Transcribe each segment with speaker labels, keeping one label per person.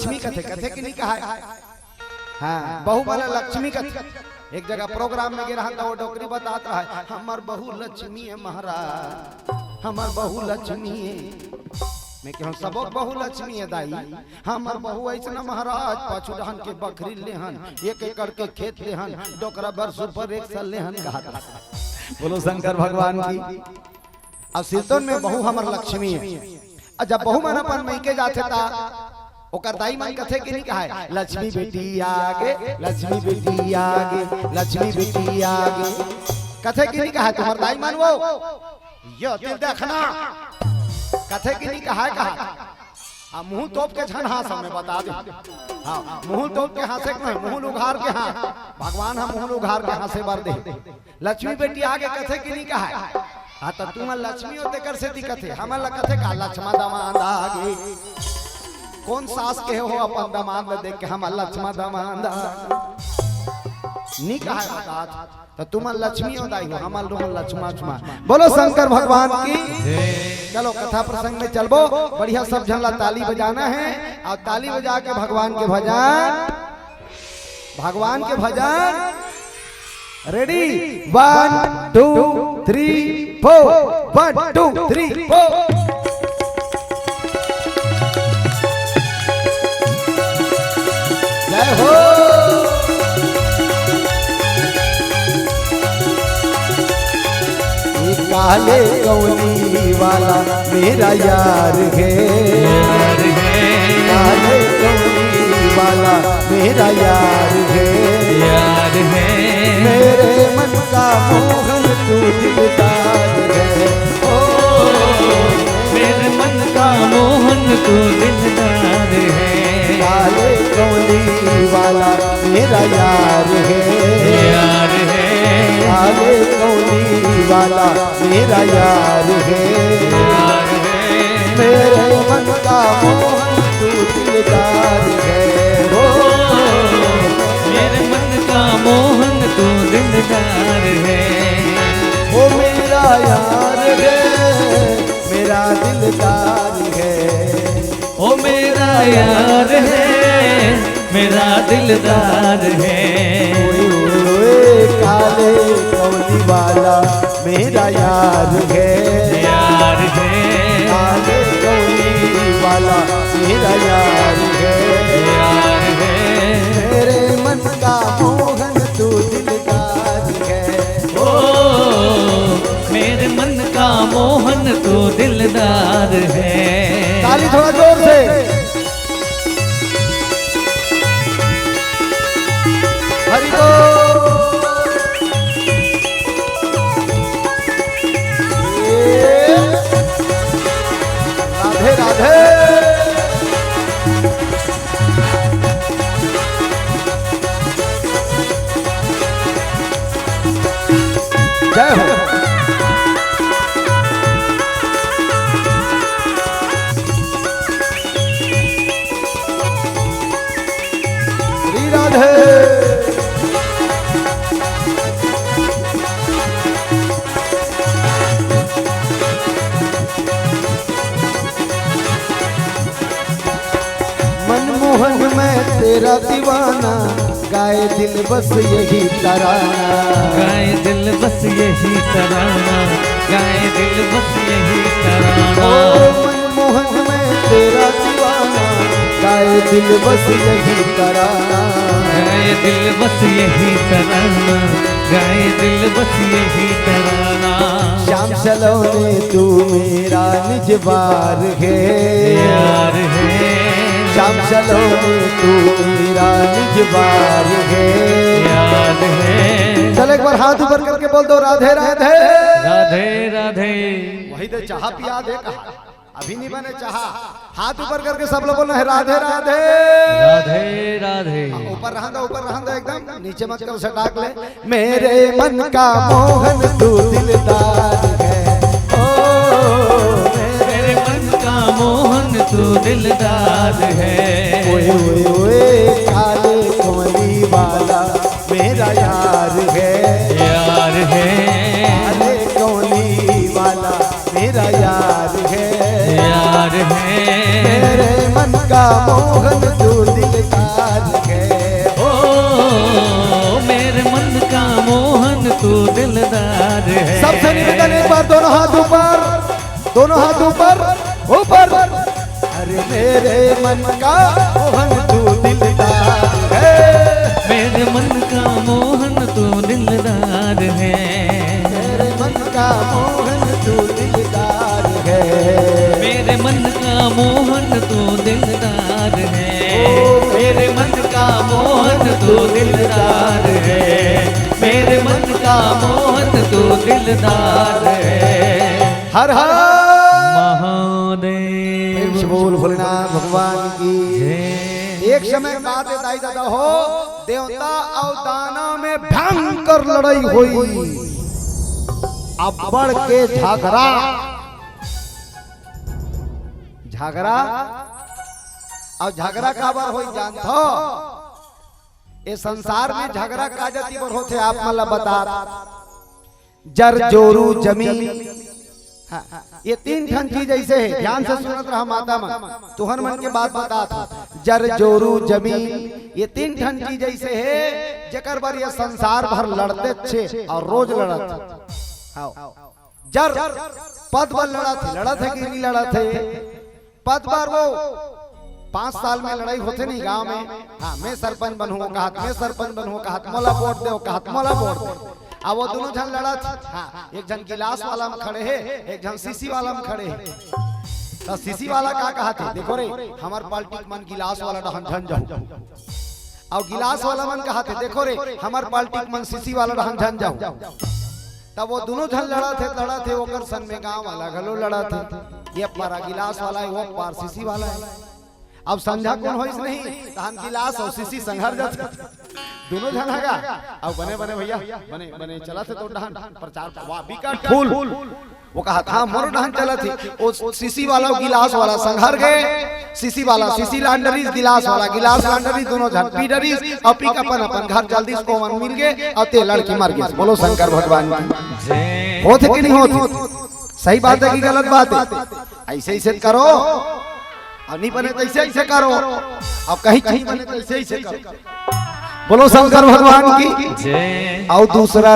Speaker 1: लक्ष्मी कथे कथे की नहीं कहा। हाँ बहु वाला लक्ष्मी कथे। एक जगह प्रोग्राम में गिरा था वो डोकरी बताता है हमार बहु लक्ष्मी है महाराज, हमार बहु लक्ष्मी है। मैं कहूँ सब बहु लक्ष्मी है दाई, हमार बहु ऐसा महाराज पाछू रहन के बकरी लेहन, एक एकड़ के खेत लेहन, डोकरा बरस पर एक साल लेहन कहा। बोलो शंकर भगवान की। अब सिरतोन में बहु हमार लक्ष्मी है। जब बहु मन अपन मई के जाते था ओकर दाई मन कथे के नहीं कहा है लक्ष्मी बेटी आगे, लक्ष्मी बेटी आगे, लक्ष्मी बेटी आगे कथे के नहीं कहा। तुम्हार दाई मन वो यो दिल देखना कथे की नहीं कहा। कहा मुंह तोप के छन हाँ समय बता दे। हाँ मुंह तोप के हाथे में मुंह उघार के हाँ भगवान हम मुंह उघार के हाथ से बर दे। लक्ष्मी बेटी आगे कथे की नहीं कहा। हाँ तो तुम लक्ष्मी होते कर से दिक्कत है हमारा कथे का लक्ष्मा दमाद आगे। कौन सास के हो अपन दमाद में देख के हम लक्ष्मा दमाद नहीं कहा। तो तुम लक्ष्मी हो दाई हो हमार लक्ष्मा छुमा। बोलो शंकर भगवान की। चलो कथा प्रसंग में चलबो बढ़िया सब झनला ताली बजाना है और ताली बजा के भगवान के भजन, भगवान के भजन। रेडी 1 2 3 4 1 2 3 4। जय हो। काले कौली वाला मेरा यार है, काले कौली वाला मेरा यार है, मेरे मन का मोहन तू दिलदार है। ओ
Speaker 2: मेरे मन का मोहन तू दिलदार है।
Speaker 1: काले कौली वाला मेरा यार है, काले कौली वाला मेरा यार है, मेरे मन का मोहन तू दिलदार है। ओ
Speaker 2: मेरे मन का मोहन तू दिलदार है।
Speaker 1: ओ मेरा यार है, मेरा दिलदार है।
Speaker 2: ओ मेरा यार है, मेरा दिलदार है।
Speaker 1: काले कौली वाला मेरा यार है,
Speaker 2: यार है।
Speaker 1: काले कौली वाला मेरा यार है,
Speaker 2: यार है।
Speaker 1: मेरे मन का मोहन तू दिलदार है।
Speaker 2: ओ मेरे मन का मोहन तू दिलदार है।
Speaker 1: ताली थोड़ा जोर से। हरि बोल। राधे राधे। जय हो। श्री राधे। मनमोहन मैं तेरा दीवाना, गाए दिल बस यही तराना,
Speaker 2: गाए दिल बस यही तराना, गाए दिल बस यही तराना।
Speaker 1: ओ मनमोहन मैं तेरा दीवाना, गाए दिल बस यही तराना,
Speaker 2: गाए दिल बस यही तराना, गाए दिल बस यही तराना।
Speaker 1: श्याम सलोने तू मेरा निजवार है,
Speaker 2: यार है।
Speaker 1: श्याम सलोने तू मेरा निजवार है,
Speaker 2: यार है।
Speaker 1: चल एक बार हाथ ऊपर करके बोल दो राधे राधे।
Speaker 2: राधे राधे।
Speaker 1: वही तो चाह पिया दे कहा, अभी नहीं बने चाह। हाथ ऊपर करके सब लोग बोलना है राधे राधे।
Speaker 2: राधे राधे।
Speaker 1: ऊपर रहंदा एकदम नीचे मत कर सटाक ले। मेरे मन का मोहन तू दिलदार है। ओ
Speaker 2: मेरे मन का मोहन तू दिलदार है।
Speaker 1: ओए ओए ओए काले कमली वाला मेरा यार है,
Speaker 2: यार है।
Speaker 1: काले कमली वाला मेरा यार है,
Speaker 2: यार है।
Speaker 1: मेरे मन का मोहन तू मन का मोहन तू दिलदार है,
Speaker 2: मेरे मन का मोहन तू दिलदार है,
Speaker 1: मेरे मन का मोहन तू दिलदार है,
Speaker 2: मेरे मन का मोहन तू दिलदार है,
Speaker 1: मेरे मन का मोहन
Speaker 2: तू दिलदार है, मेरे मन का मोहन तू दिलदार है।
Speaker 1: हर हर
Speaker 2: महादेव
Speaker 1: बोल भोलेनाथ भगवान की
Speaker 2: जय।
Speaker 1: एक समय बात है दाई दादा हो, देवता और दानव में भयंकर लड़ाई हुई। अब बढ़ के झगड़ा झगड़ा और झगड़ा का बार हो जानता ये संसार में झगड़ा का जाती पर होते आप मतलब बता जर जोरू जमीन। हाँ, ये तीन ठन चीज ऐसे है, ध्यान से सुनत रहा माता मन तुहर मन के बात बता था। जर जोरू जमीन ये तीन ठन चीज ऐसे है जकर बार ये संसार भर लड़ते छे और रोज लड़त। जर पद पर लड़ा थे कि नहीं लड़ा थे पद बार वो 5 साल में लड़ाई होते नहीं गांव में। हाँ मैं सरपंच बनूंगा कहत, मैं सरपंच बनूंगा कहत, मोला वोट दो कहत, मोला वोट दो। अब वो दोनों जन लड़ा था। हाँ, एक जन गिलास वाला में खड़े है, एक जन सीसी वाला में खड़े है। तो सीसी वाला का कहा थे देखो रे हमार पार्टी मन गिलास वाला डहन झन जाओ, और गिलास वाला मन कहा थे देखो रे हमार पार्टी मन सीसी वाला डहन झन जाओ। तब वो दोनों जन लड़ा थे वो कर सन में गांव वाला घलो लड़ा थे। ये पारा गिलास वाला है, वो पार सीसी वाला है। अब समझा कौन हो इस नहीं तहन गिलास और सीसी संघर्ष जाते दोनों जन का। अब बने बने भैया बने बने चला थे तो डहन प्रचार वाह बिकट फूल वो कहा था मोर डहन चला थी वो सीसी वाला और गिलास वाला संघर्ष गए। सीसी वाला सीसी लांडरीज गिलास वाला गिलास लांडरीज दोनों जन पीडरीज और पिक अपन घर जल्दी को मन मिल गए और ते लड़की मर गई। बोलो शंकर भगवान की होते कि नहीं होते? सही बात है कि गलत बात है? ऐसे ऐसे करो अब नहीं बने तो ऐसे ऐसे करो, अब कहीं कहीं बने तो ऐसे ऐसे करो। बोलो शंकर भगवान की
Speaker 2: जय।
Speaker 1: और दूसरा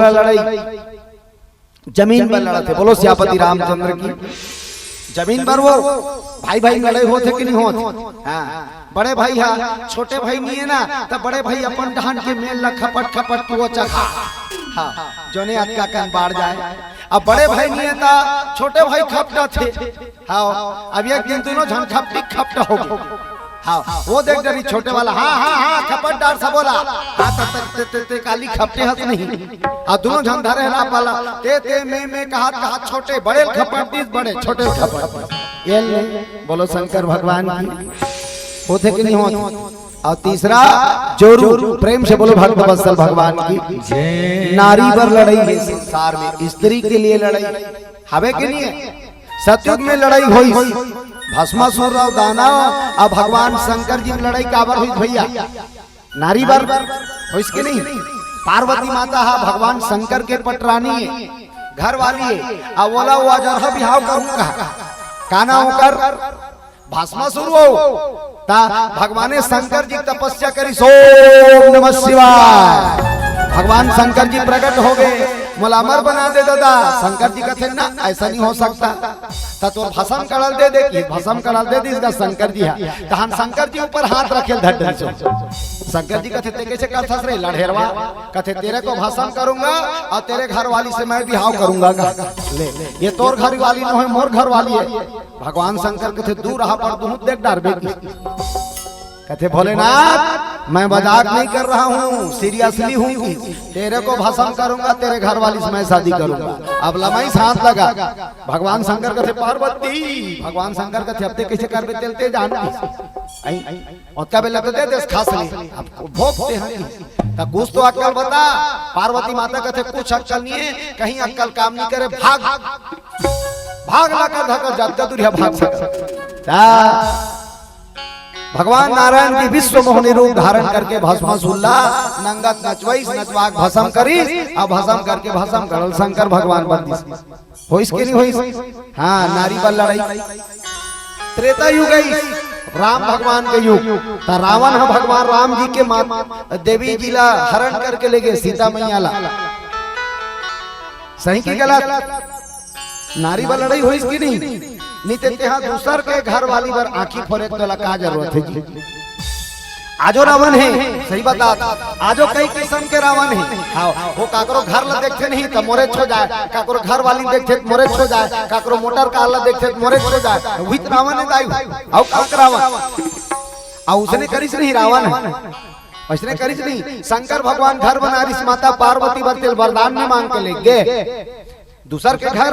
Speaker 1: लड़ाई जमीन पर लड़ा थे। बोलो सियापति रामचंद्र की जमीन पर वो भाई भाई लड़ाई होते कि नहीं होते? हाँ बड़े भाई हाँ छोटे भाई नहीं है ना तब बड़े भाई अपन डहान के मेल ला खपट खपट वो चखा हाँ जोने आज का कान बाढ़ जाए। अब बड़े भाई नहीं है ता छोटे भाई खपटा थे। हाँ अब एक दिन दोनों झन खपटी खपटा हो गए। हाँ वो देख डरी छोटे वाला हाँ हाँ हाँ खपटदार सा बोला हाँ ते काली खपटे हंस नहीं। और दोनों झन धरे ना पाला ते मैं कहा छोटे बड़े खपट बड़े छोटे खपट। ये बोलो शंकर भगवान की होते कि नहीं होते? और तीसरा जोरू प्रेम से बोलो भक्त वत्सल भगवान की
Speaker 2: जय।
Speaker 1: नारी पर लड़ाई है संसार में, स्त्री के लिए लड़ाई हवे के नहीं है। सतयुग में लड़ाई हुई भस्मासुर और दानव। अब भगवान शंकर जी में लड़ाई काबर हुई भैया? नारी पर हो इसके नहीं। पार्वती माता हा भगवान शंकर के पटरानी है, घर वाली है। अब बोला वो अजरहा बिहाव करूंगा काना होकर भस्मासुर हो ता भगवान शंकर जी तपस्या करी ओम नमः शिवाय। भगवान शंकर जी प्रकट हो गए, मुलामर बना दे दादा। शंकर जी कहते ना ऐसा नहीं हो सकता तो भस्म कड़ल दे दे कि भस्म कड़ल दे दी इसका शंकर जी है। तहन शंकर जी ऊपर हाथ रखे धड़ से शंकर जी कहते कैसे कर सक रहे लड़ेरवा? कहते तेरे को भस्म करूंगा और तेरे घर वाली से मैं बिहाव करूंगा। ले ये तोर घर वाली न है मोर घर वाली है। भगवान शंकर कहते दूर रहा पर दूध देख डर बेटी। कहते भोलेनाथ मैं मजाक नहीं कर रहा हूँ सीरियसली हूँ कि तेरे को भस्म करूंगा तेरे घर वाली से मैं शादी करूंगा। अब लमाई साथ लगा। भगवान शंकर कहते पार्वती भगवान शंकर कहते अब ते कैसे कर बेलते जान और कब लगते दे दे खास ले अब भोगते हैं तब कुछ तो अक्ल बता। पार्वती माता कहते कुछ अक्ल नहीं है, कहीं अक्ल काम नहीं करे भाग भाग ला कर धकर जब तक दूरिया भाग सकता। भगवान नारायण की विश्व मोहनी रूप धारण करके भस्मासुल्ला नंगत नचवाइस नचवाक भस्म करी। अब भस्म करके भस्म करल शंकर भगवान बंदी हो इसके नहीं होइस। हाँ नारी पर लड़ाई त्रेता युग राम भगवान के युग। तो रावण है भगवान राम जी के माता देवी जी ला हरण करके ले गए सीता मैया ला। सही की गलत? नारी पर लड़ाई हुई इसकी नहीं। नीते तेहा दूसर के घर वाली बर आंखी फोरे तो का जरूरत है जी। आजो रावण है, सही बता, आजो कई किस्म के रावण है। हाँ, वो काकरो घर ला देखते नहीं तो मोरे छो जाए, काकरो घर वाली देखते तो मोरे छो जाए, काकरो मोटर कार ला देखते तो मोरे छो जाए। वही रावण है दाई। आओ काक रावण, आओ उसने करिस नहीं रावण है, उसने करिस नहीं। शंकर भगवान घर बना रिस, माता पार्वती बरतेल वरदान में मांग के ले गए दूसर के घर।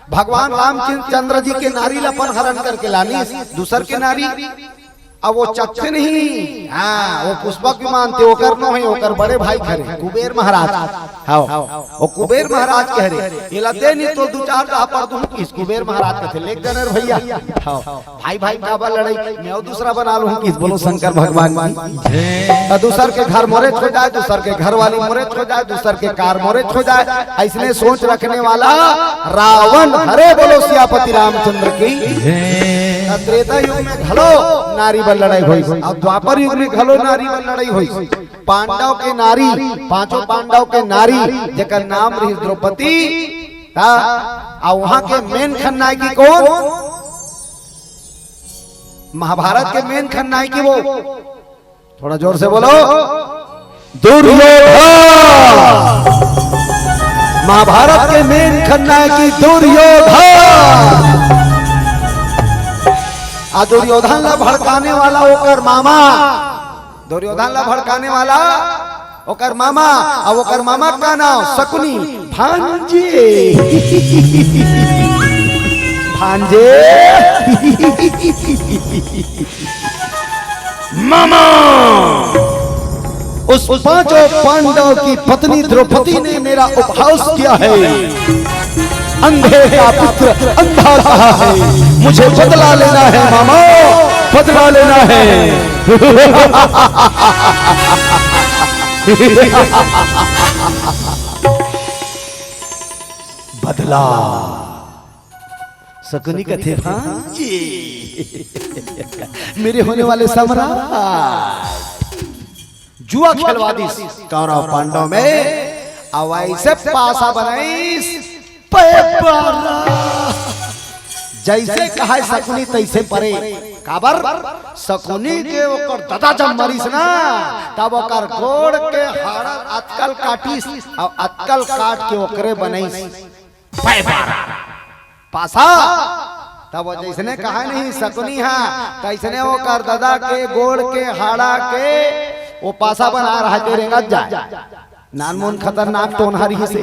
Speaker 1: भगवान रामचंद्र जी के नारी लपन हरण करके लानी दूसर के नारी। अब वो चक्के नहीं, हाँ वो पुष्पक भी मानते, वो करनो है, वो कर बड़े भाई खरे कुबेर महाराज। हाँ वो कुबेर महाराज कह रहे ये लते नहीं तो दो चार कहा पर तुम किस कुबेर महाराज के थे लेक जनर भैया। हाँ भाई भाई काबा लड़ाई मैं दूसरा बना लूं किस बोलो शंकर भगवान की। दूसर के घर मोरे छो जाए, दूसर के घर वाली मोरे छो जाए, दूसर के कार मोरे छो जाए, ऐसने सोच रखने वाला रावण हरे बोलो सियापति रामचंद्र की। त्रेता युग में घलो नारी बल लड़ाई हुई, अब द्वापर युग में घलो नारी बल लड़ाई हुई। पांडव के नारी, पांचों पांडव के नारी जेकर नाम रही द्रौपदी, वहां के मेन खलनायकी कौन? महाभारत के मेन खलनायकी वो, थोड़ा जोर से बोलो, दुर्योधन। महाभारत के मेन खलनायकी दुर्योधन। दुर्योधन ला भड़काने वाला ओकर मामा, दुर्योधन ला भड़काने वाला ओकर मामा। अब ओकर मामा का नाम शकुनी भांजे। भांजे मामा। उस पांचों पांडव की पत्नी द्रौपदी ने मेरा उपहास किया है। अंधे का पुत्र अंधा रहा है, मुझे बदला लेना है मामा, बदला लेना है। बदला शकुनी का थे भांजे, मेरे होने वाले सम्राट जुआ खेलवा दी कौरव पांडव में। अब ऐसे पासा बनाईस जैसे कहा शकुनी तैसे परे। काबर शकुनी के ओकर दादा जब मरीस ना तब ओकर गोड़ के हाड़ अतकल काटिस और अतकल काट के ओकरे बनईस पासा। तब वो जैसने कहा नहीं शकुनी हा तैसने ओकर दादा के गोड़ के हाड़ा के वो पासा बना रहा तेरे जाए। नानमोन खतरनाक टोनहारी से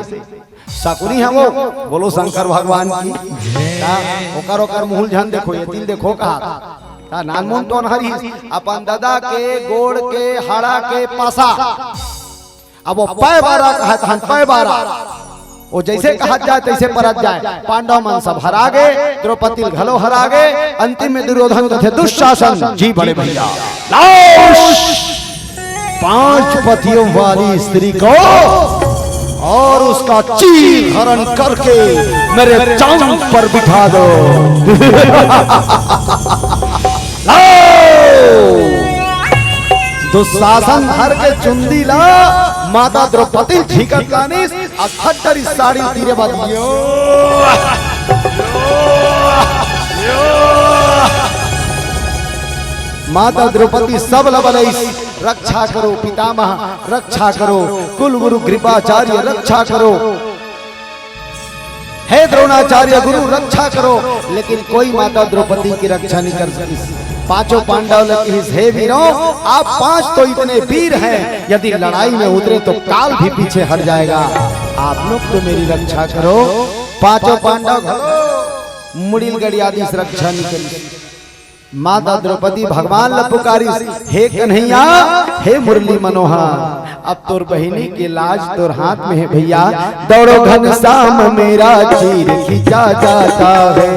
Speaker 1: शकुनी है वो, बोलो शंकर भगवान की। ओकर ओकर मुहुल झन देखो, ये तिल देखो कहा नानमोन टोनहारी अपन दादा के गोड़ के हाड़ा के पासा। अब वो पै बारा कहा था, पै बारा वो जैसे कहा जाए तैसे परत जाए। पांडव मन सब हरा गए, द्रौपदी घलो हरा गए। अंतिम में दुर्योधन थे दुशासन जी बड़े भैया 5 पतियों वाली स्त्री को और उसका चीर हरण करके मेरे चांद पर बिठा दो। दुशासन हर के चुंदी ला माता द्रौपदी झिकट लानिस अखट्टर साड़ी तीरे बदियो। माता द्रौपदी सब लबलईस रक्षा करो पितामह, रक्षा करो कुल गुरु कृपाचार्य, रक्षा करो हे द्रोणाचार्य गुरु, रक्षा करो। लेकिन कोई माता द्रौपदी की रक्षा नहीं कर सकी। पांचों पांडव हे वीरों, आप 5 तो इतने वीर हैं, यदि लड़ाई में उतरे तो काल भी पीछे हट जाएगा। आप लोग तो मेरी रक्षा करो। पांचों पांडव मुड़िल गड़ियादी रक्षा नहीं करी। माता द्रौपदी भगवान ल पुकारी, हे कन्हैया हे मुरली मनोहर, अब तोर बहिनी के लाज तोर हाथ में है भैया। दौड़ो घनश्याम मेरा चीर खींचा जाता है,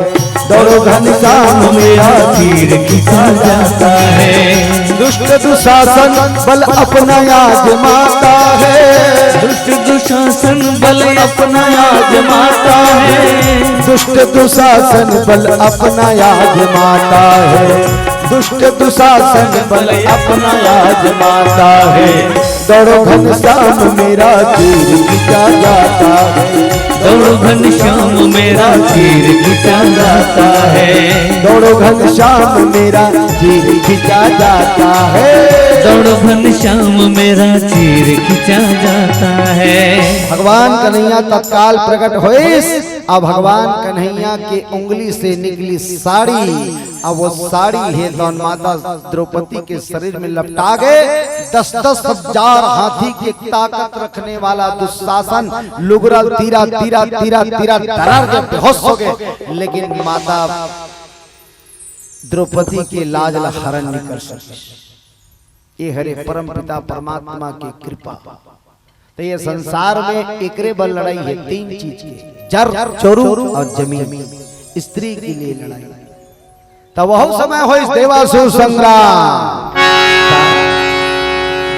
Speaker 1: दौड़ो घनश्याम मेरा
Speaker 2: तीर खींचा जाता है।
Speaker 1: दुष्ट दुशासन बल अपना आजमाता है,
Speaker 2: दुष्ट दुशासन बल अपना आजमाता है,
Speaker 1: दुष्ट दुशासन बल अपना आजमाता है। दुष्ट दुशासन बल अपना आजमाता है। दौड़ो घनश्याम मेरा तीर खींचा जाता है।
Speaker 2: दौड़ो घनश्याम मेरा तीर खींचा जाता है।
Speaker 1: दौड़ो घनश्याम मेरा तीर खींचा जाता है।
Speaker 2: दौड़ो घनश्याम मेरा तीर खींचा जाता है।
Speaker 1: भगवान कन्हैया तत्काल प्रकट होइस। अब भगवान कन्हैया के उंगली से निकली साड़ी। अब वो साड़ी है दौन माता द्रौपदी के शरीर में लपटा गए। 10-10 हजार हाथी की ताकत रखने वाला दुशासन लुगरा तीरा तीरा तीरा तीरा दरार के बेहोश हो गए। लेकिन माता द्रौपदी के लाज हरण नहीं कर सकी। ये हरे परम पिता परमात्मा की कृपा। तो ये संसार में एकरे बल लड़ाई है 3 चीज की, जर, चोरू और जमीन। स्त्री के लिए लड़ाई। तब वह समय हो इस देवासुर संग्राम।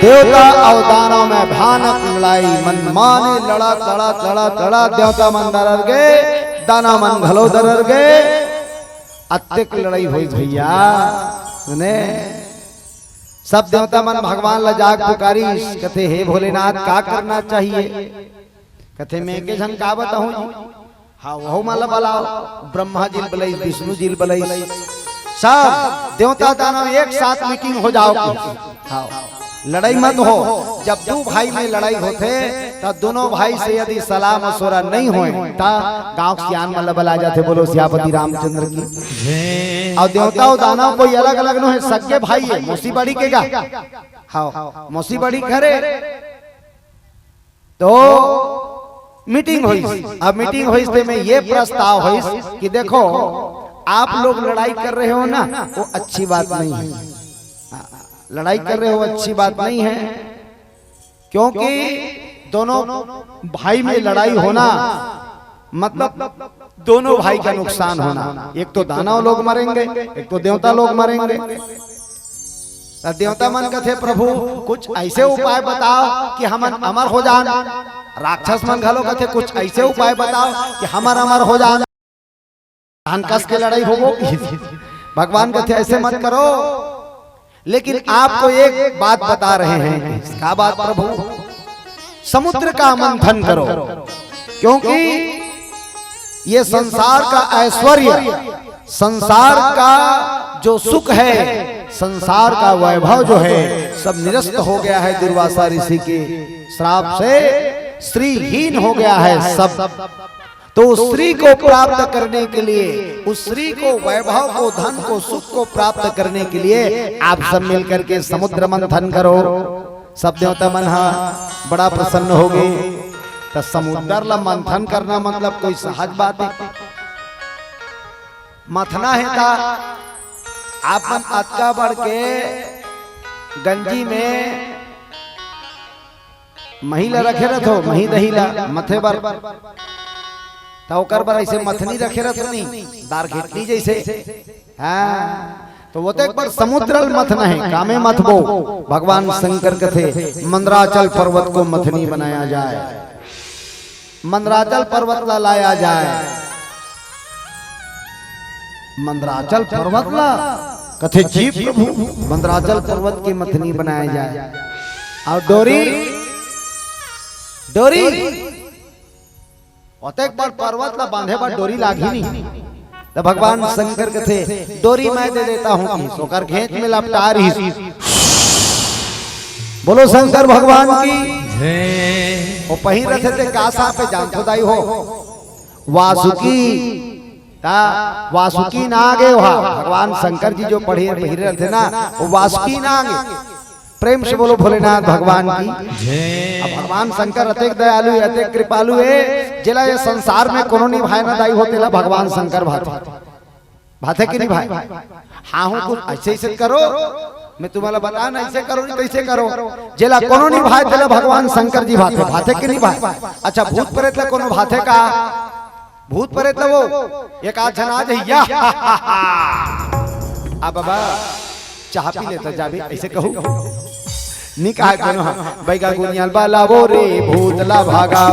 Speaker 1: देवता और दानव में भयानक लड़ाई। मनमाने लड़ा तड़ा तड़ा तड़ा। देवता मन दरर गए, दानव मन घलो दरर गए। अत्यक लड़ाई हुई भैया। सुने सब देवता मन भगवान ला जाग पुकारी। कथे हे भोलेनाथ का करना चाहिए। कथे में के झन का बताऊं। हाँ वह माला बलाओ। ब्रह्मा जी बलई, विष्णु जी बलई, सब देवता दानव एक साथ मीटिंग हो जाओ। हाँ लड़ाई मत हो। जब 2 भाई में लड़ाई होते तब दोनों भाई से यदि सलाह मशवरा नहीं होए ता गांव सियान मतलब बला जाते। बोलो सियापति रामचंद्र की। और देवता और दानव कोई अलग अलग न है, सगे भाई है। मौसी बड़ी के गा। हाँ मौसी बड़ी घरे तो मीटिंग हुई। अब मीटिंग हुई पे में ये प्रस्ताव हुई कि देखो आप लोग लड़ाई कर रहे हो ना, वो अच्छी बात नहीं है। लड़ाई कर रहे हो अच्छी बात नहीं है, क्योंकि दोनों भाई में लड़ाई होना मतलब दोनों भाई का नुकसान होना। एक तो दानव लोग मरेंगे, एक तो देवता लोग मरेंगे। देवता मन कथे प्रभु कुछ ऐसे उपाय बताओ कि हम अमर हो जान। राक्षस मन घलो कथे कुछ ऐसे उपाय बताओ कि हमर अमर हो जान। कस के लड़ाई हो। भगवान कथे ऐसे मत करो, लेकिन आपको एक बात बता रहे हैं। क्या बात प्रभु? समुद्र का मंथन करो, क्योंकि ये संसार का ऐश्वर्य, संसार का जो सुख है, संसार का वैभव जो है सब निरस्त हो गया है। दुर्वासा ऋषि के श्राप से स्त्रीहीन हो गया है सब। तो उस स्त्री को प्राप्त करने के लिए, उस स्त्री को, वैभव को, धन को, सुख को प्राप्त करने के लिए आप सब मिलकर के समुद्र मंथन करो। सब देवता मन बड़ा प्रसन्न हो गए। तो समुद्र ला मंथन करना मतलब कोई सहज बात है? मथना है ता आप अटका बढ़ के गंजी में महिला रखे रखो, मही दहीला मथे बर तो पर ऐसे मथनी रखे रखो नहीं, दार घेटनी जैसे। हाँ तो वो तो एक बार समुद्र मथना है, कामे मथबो। भगवान शंकर कथे मंदराचल पर्वत को मथनी बनाया जाए, मंदराचल पर्वत ला लाया जाए। मंदराचल पर्वत ला कथे जी प्रभु मंदराचल पर्वत की मथनी बनाया जाए। और डोरी डोरी एक बार पर्वत ला बांधे बार डोरी लागी नहीं। तो भगवान शंकर कथे डोरी मैं दे देता हूँ, सोकर घेंच में लपटा रही। बोलो शंकर भगवान की जय। वो पही रथे थे कासा पे जान खुदाई हो वासुकी ता वासुकी ना आगे वहा। भगवान शंकर जी जो पढ़े रहे थे ना, वो वासुकी ना आगे। प्रेम से बोलो भोलेनाथ भगवान की जय। अब भगवान शंकर अतेक दयालु है, अतेक कृपालु है। जिला ये संसार में कोनो नहीं भाई ना दाई होते ला भगवान शंकर भाते कि नहीं भाई? हाँ हूँ कुछ ऐसे ऐसे करो, मैं तुम्हारा बता ना ऐसे करो नहीं कैसे करो। जिला कोनो नहीं भाई तेला भगवान शंकर जी भाते कि नहीं भाई? अच्छा भूत प्रेत ला कोनो भाते का? भूत प्रेत ला वो एक आध जन आ जाइया अब बाबा चाह पी लेता जाबे ऐसे कहूँ नहीं कहा करो। हाँ बैगा गुनियाल बाला वो रे भूतला भागा,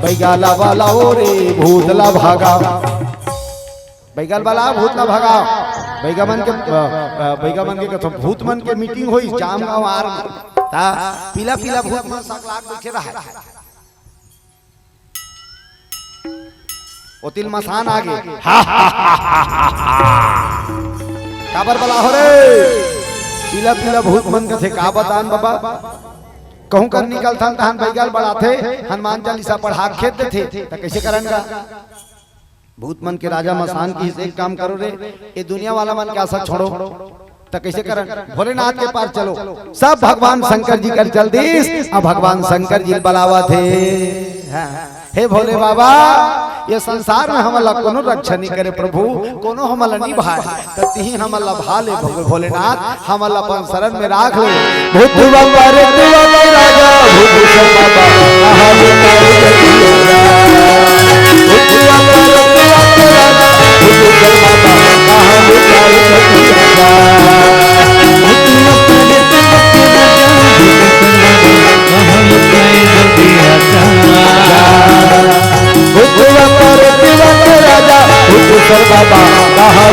Speaker 1: बैगाला वाला वो रे भूतला भागा, बैगाल वाला भूतला भागा। बैगामन के कथो भूत मन के मीटिंग होई जाम गांव आर ता पीला पीला भूत मन सकलाक बैठे रहा ओतिल मसान आगे काबर बला हो रे पीला पीला भूत मन के थे का बतान बाबा कहूं कर निकल था तहन बैगाल बड़ा थे हनुमान चालीसा पढ़ा खेत थे त कैसे करनगा भूत मन के राजा मसान की एक काम करो रे ये दुनिया वाला मन के आशा छोड़ो तो कैसे करन भोलेनाथ के पास चलो सब भगवान शंकर जी कर चल दीस अब भगवान शंकर जी बुलावा थे हे भोले बाबा ये संसार में हमला कोनो रक्षा नहीं करे प्रभु कोनो हमला नहीं भाई तो तिही हमला भाले भोलेनाथ हमला अपन शरण में राख ले भूत बाबा रे राजा भूत बाबा बाबा कहा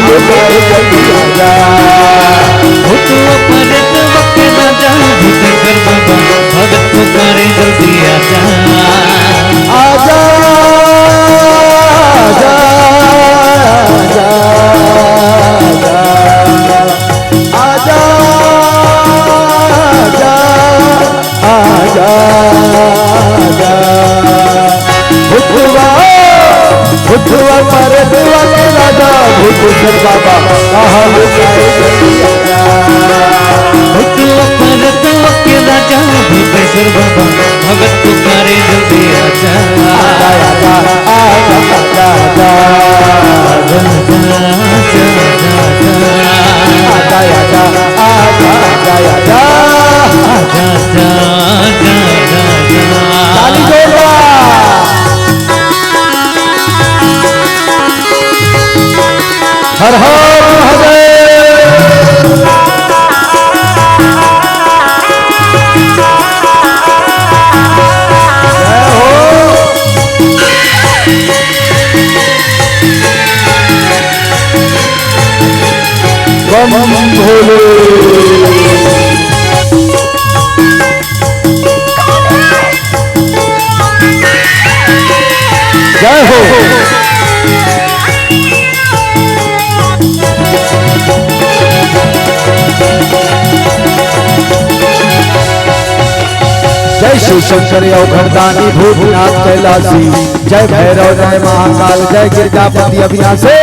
Speaker 1: भगत पुकारे जल्दी आजा आजा आजा आजा भूतवा पर दुआ के राजा भूतेश्वर बाबा कहा भूतवा पर दुआ के राजा भूतेश्वर बाबा भगत पुकारे जल्दी आजा आजा आजा आजा हर हर बम भोले जय हो जय शिव शंकर अवघड़दानी भूतनाथ कैलासी जय भैरव जय महाकाल जय गिरजापति अविनाशी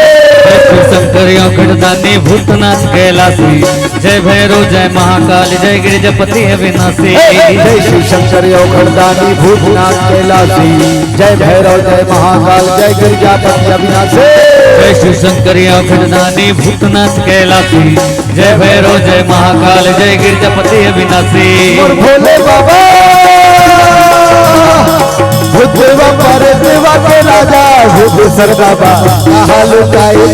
Speaker 2: जय शिव शंकर अवघड़दानी भूतनाथ कैलासी जय भैरव जय महाकाल जय गिरजापति अविनाशी
Speaker 1: जय शिव शंकर अवघड़दानी भूतनाथ कैलासी जय भैरव जय महाकाल जय गिरजापति अविनाशी
Speaker 2: जय शिव शंकर अवघड़दानी भूतनाथ कैलासी जय भैरव जय महाकाल जय गिरजापति अविनाशी
Speaker 1: भोले बाबा भूतवा पर देवा के राजा भूतेश्वर बाबा कहा लुकाए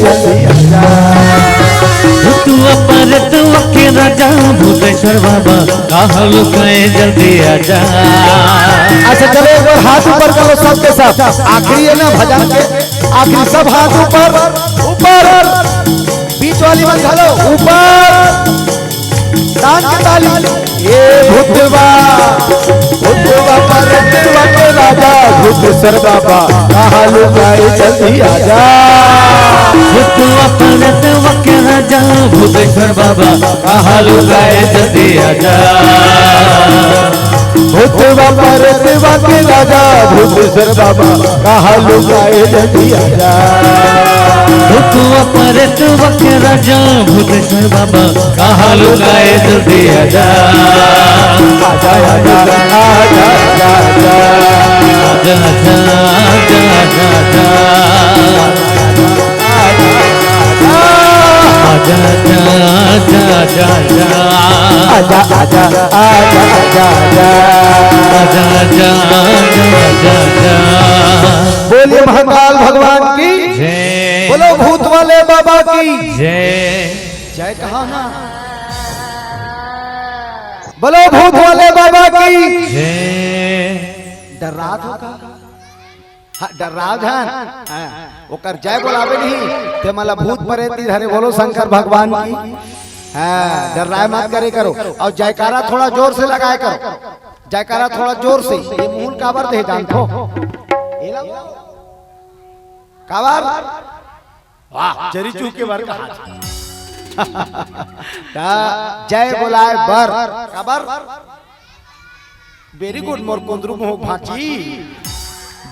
Speaker 2: भूतवा पर देवा के राजा भूतेश्वर बाबा कहा लुकाए जल्दी आजा
Speaker 1: अच्छा चलो एक बार हाथ ऊपर करो सबके सब आखिरी है ना भजन के आखिरी सब हाथ ऊपर ऊपर बीच वाली बंद घालो ऊपर दान की ताली ये भूतवा पर देवा के राजा भूतेश्वर बाबा कहा लुकाए जल्दी आजा
Speaker 2: भूतवा पर देवा के राजा भूतेश्वर बाबा कहा लुकाए जल्दी आजा
Speaker 1: भूतवा पर देवा के राजा भूतेश्वर बाबा कहा लुकाए जल्दी आजा
Speaker 2: भूतवा पर देवा के राजा भूतेश्वर बाबा कहा लुकाए जल्दी आजा
Speaker 1: आजा आजा आजा आजा
Speaker 2: आजा
Speaker 1: बोलिए महाकाल भगवान की
Speaker 2: जय
Speaker 1: बोलो भूत वाले बाबा की
Speaker 2: जय
Speaker 1: जय कहा ना बोलो भूत वाले बाबा की
Speaker 2: जय
Speaker 1: डर रहा था डर्राव जान ओकर जय बोलावे नहीं ते मला भूत प्रेत धरे बोलो शंकर भगवान की। हाँ डर्राय मत करे करो और जयकारा थोड़ा जोर से लगाए करो, जयकारा थोड़ा जोर से। ये मूल काबर दे जानतो काबर वाह चरी चूक के बर जय बोलाए बर काबर वेरी गुड मोर कुंदरू मोह भाची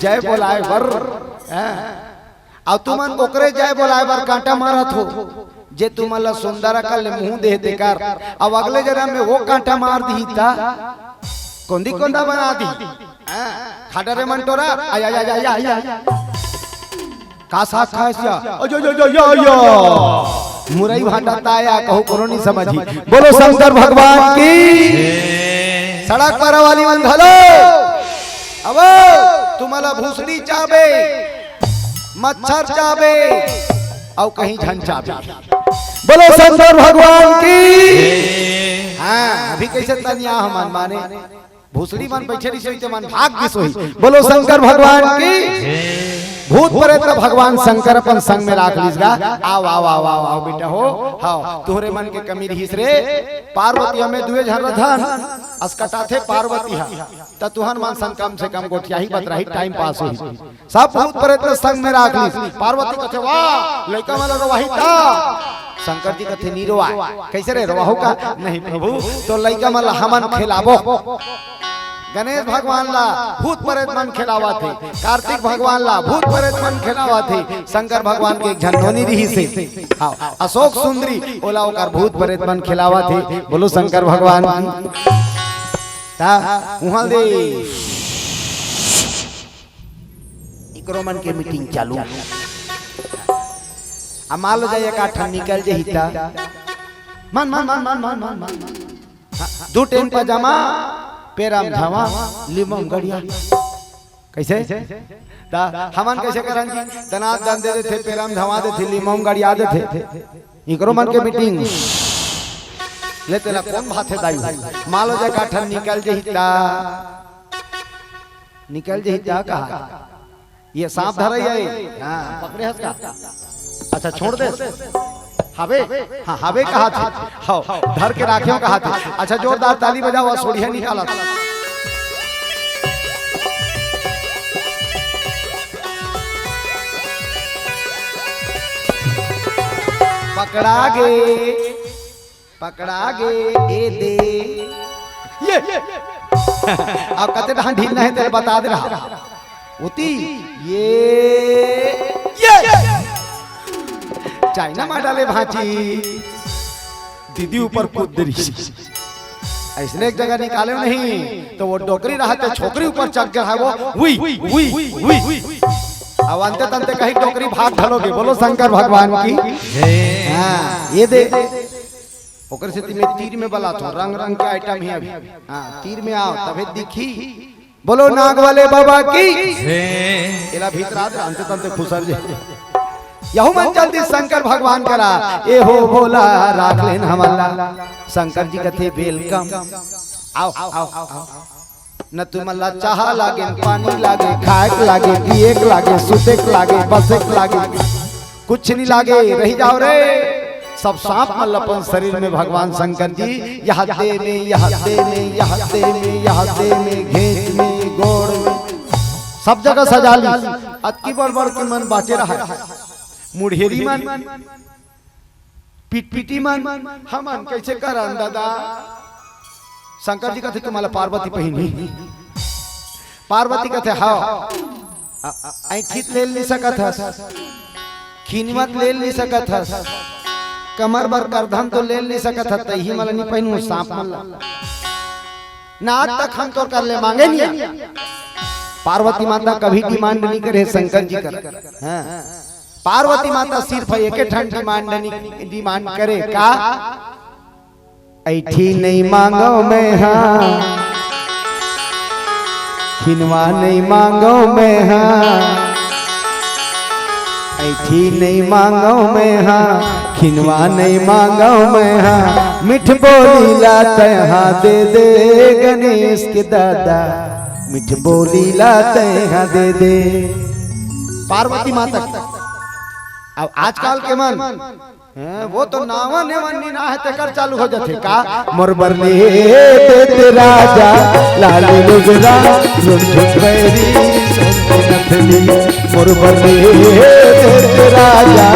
Speaker 1: जय बोलाए बर। अब तुमन ओकरे जय बोलाए बर कांटा मारत हो जे तुम्हाला सुंदर कल मुंह दे देकर अब अगले जन्म में वो कांटा मार दी ता कोंदी कोंदा बना दी खाडरे मंटोरा आया या या या का साथ खासिया जो जो जो यो मुरई भाटा ताया कहू करो नहीं समझी। बोलो शंकर भगवान की। सड़क पर वाली मन धलो अब तुम्हाला भूसड़ी चाबे मच्छर चाबे और कहीं झन चाबे। बोलो शंकर भगवान की। हाँ अभी कैसे तनिया हम माने भूसड़ी मन बैठे सोई मन भाग्य सोई। बोलो शंकर भगवान की। भूत प्रेत भगवान शंकर अपन संग में राख लीसगा। आओ आओ आओ आओ आओ बेटा हो हाओ तोहरे मन के कमी रहीस रे पार्वती हमें दुए झन धन अस्कटा थे पार्वती हा त तुहन मन संग कम से कम गोठिया ही बतराही टाइम पास होई। सब भूत प्रेत संग में राख लीस। पार्वती कथे वाह लइका मन रवाही ता शंकर जी कथे नी रोवा कैसे रे रोवाहू का नहीं प्रभु तो लइका मन हमन खिलाबो। गणेश भगवान ला भूत प्रेत मन खिलावा थे, कार्तिक भगवान ला भूत प्रेत मन खिलावा थे, शंकर भगवान के एक झनोनी रही से हाँ अशोक सुंदरी ओला ओकर भूत प्रेत मन खिलावा थे। बोलो शंकर भगवान ता उहाँ दे इकरो मन के मीटिंग चालू आ मान लो जाए का ठन निकल जे हिता मन मन मन मन मन मन दो टेन पजामा पेराम झावा लिमम गड़िया कैसे ता हमन कैसे करन जी दनात दान दे थे पेराम झावा दे थे लिमम गड़िया दे थे इकरो मन के मीटिंग ले तेला कौन भाथे दाई मालो जे काठन निकल जे हिता कहा ये सांप धरे है हां पकड़े हस का अच्छा छोड़ दे हवे हाँ हवे कहा थे हाँ धर के राखियों कहा थे। अच्छा जोरदार ताली बजाओ सोड़िया निकाला था। पकड़ा गे ए दे ये अब कहते ढान ढील नहीं तेरे बता दे रहा होती ये चाइना में डाले भांची दीदी ऊपर कूद रही ऐसने एक जगह निकाले नहीं तो वो डोकरी रहा तो छोकरी ऊपर चढ़ गया वो अब अंते तंते कहीं डोकरी भाग ढलोगे। बोलो शंकर भगवान की। हाँ ये दे ओकर से में तीर में बला तो रंग रंग के आइटम है अभी हाँ तीर में आओ तबे दिखी। बोलो नाग वाले बाबा की। एला भीतर आते अंते तंते खुसर जे यहू मन जल्दी शंकर भगवान करा ए हो बोला राख लेन हमला शंकर जी कथे वेलकम आओ आओ आओ न तुमला चाह लागे पानी लागे खाए लागे पिए लागे सुते लागे बसे लागे कुछ नहीं लागे रही जाओ रे सब सांप मल्लपन शरीर में भगवान शंकर जी यहाँ दे में यहाँ दे में यहाँ दे में यहाँ दे में घेंच में गोड़ में सब जगह सजा ली। अतकी बड़ बड़ के मन बाचे रहा मुढ़ेरी मन पिटपिटी मन हमन कैसे करन दादा। शंकर जी कहते तुम्हारा पार्वती पहिनी पार्वती कहते हाँ ऐठित ले नहीं सकत हस खीनवत ले नहीं सकत हस कमर बर करधन तो ले नहीं सकत हस तही मला नहीं पहनू सांप मला ना आज तक हम तो कर ले मांगे नहीं। पार्वती माता कभी डिमांड नहीं करे शंकर जी कर हाँ पार्वती माता सिर्फ एक ठंड डिमांड करे का ऐठी नहीं मांगो मैं हाँ खिनवा नहीं मांगो मैं हाँ ऐठी नहीं मांगो मैं हाँ खिनवा नहीं मांगो मैं हाँ मिठ बोली लाते हाँ दे दे गणेश के दादा मिठ बोली लाते हाँ दे दे पार्वती माता अब आजकल के मन वो तो नावा नेवनी ना है तेकर चालू हो जाते का मोरबर ने देते राजा लाल लुगरा रुझुक बैरी नथली मोरबर ने देते राजा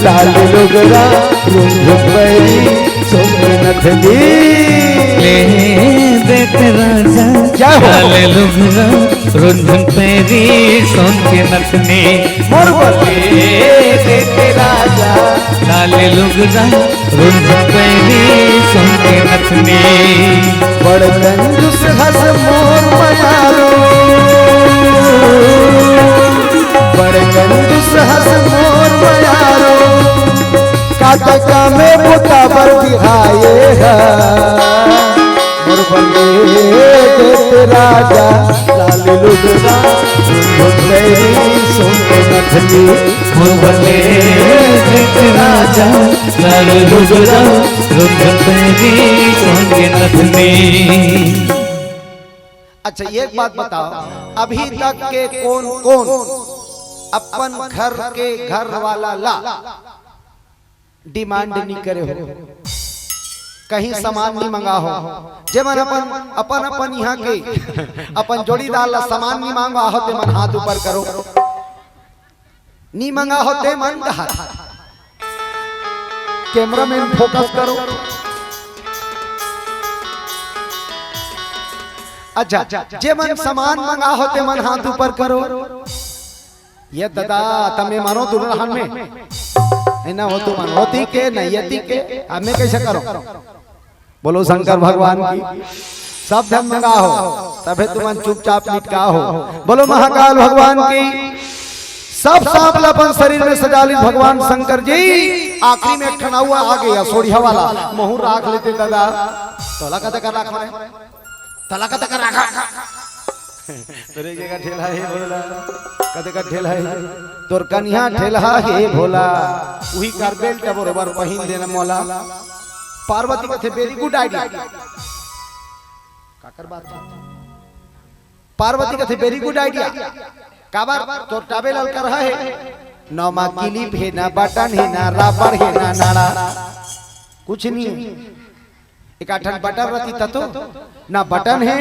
Speaker 1: लाल लुगरा रुझुक बैरी नथली
Speaker 2: ले देते राजा लाल लुगरा रुझुक बैरी सोन के नथनी
Speaker 1: मोरबर ने देते राजा
Speaker 2: लाल लुगरा रुझुक बैरी सोन के नथनी
Speaker 1: बड़ कंजूस हस मोर मयारो बड़ कंजूस हस मोर मयारो काटका में बुता पर दिखाएगा मोर बंदे देते राजा लाल लुगरा रुझुक बैरी सोन के नथनी
Speaker 2: मुरबले देते राजा लाल लुगरा रुझुक बैरी सोन के नथनी।
Speaker 1: अच्छा एक बात बताओ अभी तक के कौन कौन अपन घर के घर वाला ला डिमांड नहीं करे हो कहीं सामान नहीं मंगा हो जेमन अपन अपन अपन यहाँ के अपन जोड़ीदार ला सामान नहीं मांगा होते मन हाथ ऊपर करो नहीं मंगा होते मन कैमरामैन फोकस करो। अच्छा जे मन सामान मंगा होते मन हाथ ऊपर करो ये दादा तमे मानो दुल्हन में ना हो तो मन होती के नयती के हमें कैसे करो बोलो शंकर भगवान की सब धन मंगा हो तबे तुम चुपचाप लिटका हो बोलो महाकाल भगवान की सब सांप अपन शरीर में सजा ली भगवान शंकर जी आखिरी में ठना हुआ आ गया सोढ़िया वाला मुहूर राख लेते दादा तोला कते कर राख तला कते कर राखा तेरे के का ठेला है भोला कते का ठेला है तोर कन्या ठेला है भोला वही कर बेल्ट बरोबर पहिन देना मौला पार्वती कथे वेरी गुड आईडिया काकर बात पार्वती कथे वेरी गुड आईडिया काबर तो टाबेल कर है न मा क्लिप है ना बटन है ना रबर है ना नाड़ा कुछ नहीं एक आठन बटन रहती था तो ना बटन है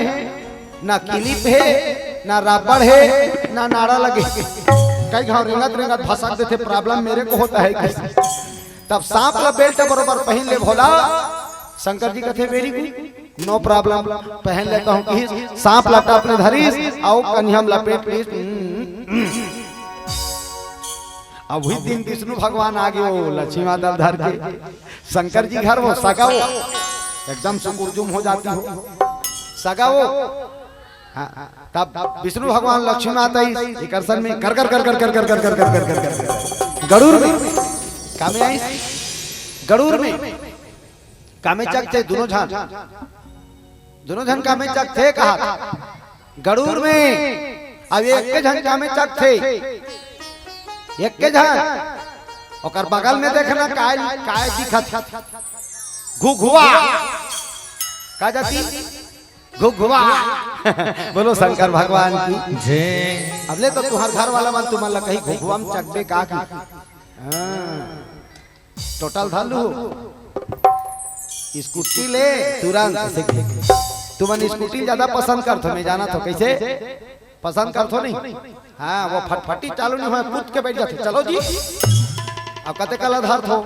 Speaker 1: ना क्लिप है ना रबर है ना नाड़ा लगे कई घाव रेंगत रेंगत फंसा देते प्रॉब्लम मेरे को होता है तब सांप का बेल्ट बरोबर पहन ले भोला शंकर जी कथे वेरी गुड नो प्रॉब्लम पहन लेता हूँ कि सांप लटा अपने धरीस आओ कन्हम लपेट लीस अब वही दिन विष्णु भगवान आ गए वो लक्ष्मी माता धर के शंकर जी घर वो सगा वो एकदम सुकुरजुम हो जाती हो सगा वो तब विष्णु भगवान लक्ष्मी माता ही करसन में कर कर कर कर कर कर कर कर कर कर कर गरुड़ में कामे आई गरुड़ में कामे चक थे दोनों जन कामे चक थे कहा गरुड़ में अब एक के जन कामे चक थे एक के जन और बगल में देखना काय काय दिखत घुघुआ का जाती घुघुआ बोलो शंकर भगवान की जय। अबले तो तुम्हार घर वाला मन तुम कहीं घुघुआ में चकबे का टोटल धालू स्कूटी ले तुरंत तुमन स्कूटी ज्यादा पसंद करथो मैं जाना तो कैसे पसंद करथो नहीं हाँ वो फटफटी चालू नहीं हुआ कूद के बैठ जाते चलो जी अब कते कला धार थो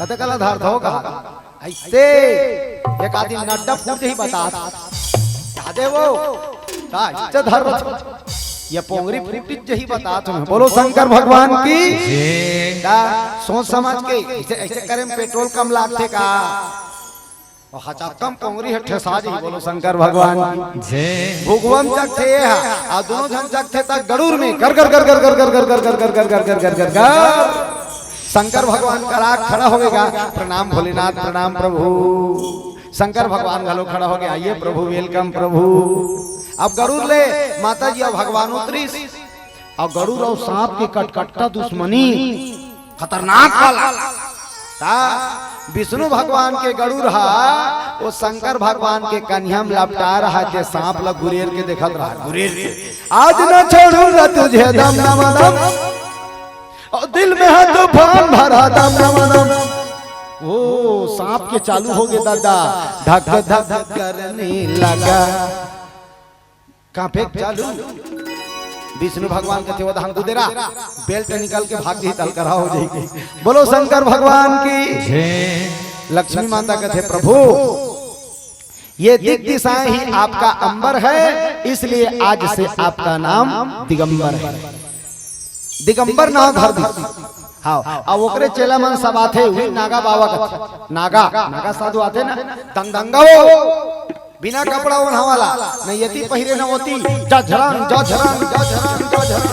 Speaker 1: कते कला धार थो कहा ऐसे एक आदमी नड्डा फूट ही बता दे वो का धर ये पोंगरी फूटी जही बता तुम्हें बोलो शंकर भगवान की सोच समझ के ऐसे ऐसे करें पेट्रोल कम लागते का और हचा कम पोंगरी है ठेसा जी बोलो शंकर भगवान की भगवान जग थे आ दोनों जन जग थे तक गरुड़ में कर कर कर कर कर कर कर कर कर कर कर कर कर कर कर शंकर भगवान का राग खड़ा हो गया प्रणाम भोलेनाथ प्रणाम प्रभु शंकर भगवान घलो खड़ा हो गया आइए प्रभु वेलकम प्रभु। अब गरुड़ ले माता जी और भगवान उतरी और गरुड़ और सांप की कटकट्टा दुश्मनी खतरनाक वाला विष्णु भगवान के गरुड़ वो शंकर भगवान के कन्हैया में लपटा रहा थे सांप ला गुरेर के देखत रहा गुरेर के आज न छोड़ूंगा तुझे दम दम दम और दिल में है तूफान भरा दम दम दम। ओ सांप के चालू हो गए दादा धक धक धक करने लगा कांपे चालू विष्णु भगवान के थे धान गुदेरा बेल्ट निकल के भाग गई तलकरा हो जाएगी। बोलो शंकर भगवान की। लक्ष्मी माता के थे प्रभु ये दिक दिशाएं ही आपका अंबर है इसलिए आज से आपका नाम दिगंबर है। दिगंबर नाम धर दी। हाँ अब ओकरे चेला मन सब आते हुए नागा बाबा का नागा नागा साधु आते ना दंगंगा वो बिना कपड़ा ओढ़ा वाला न यति पहिरे न होती जझरन जझरन जझरन जझरन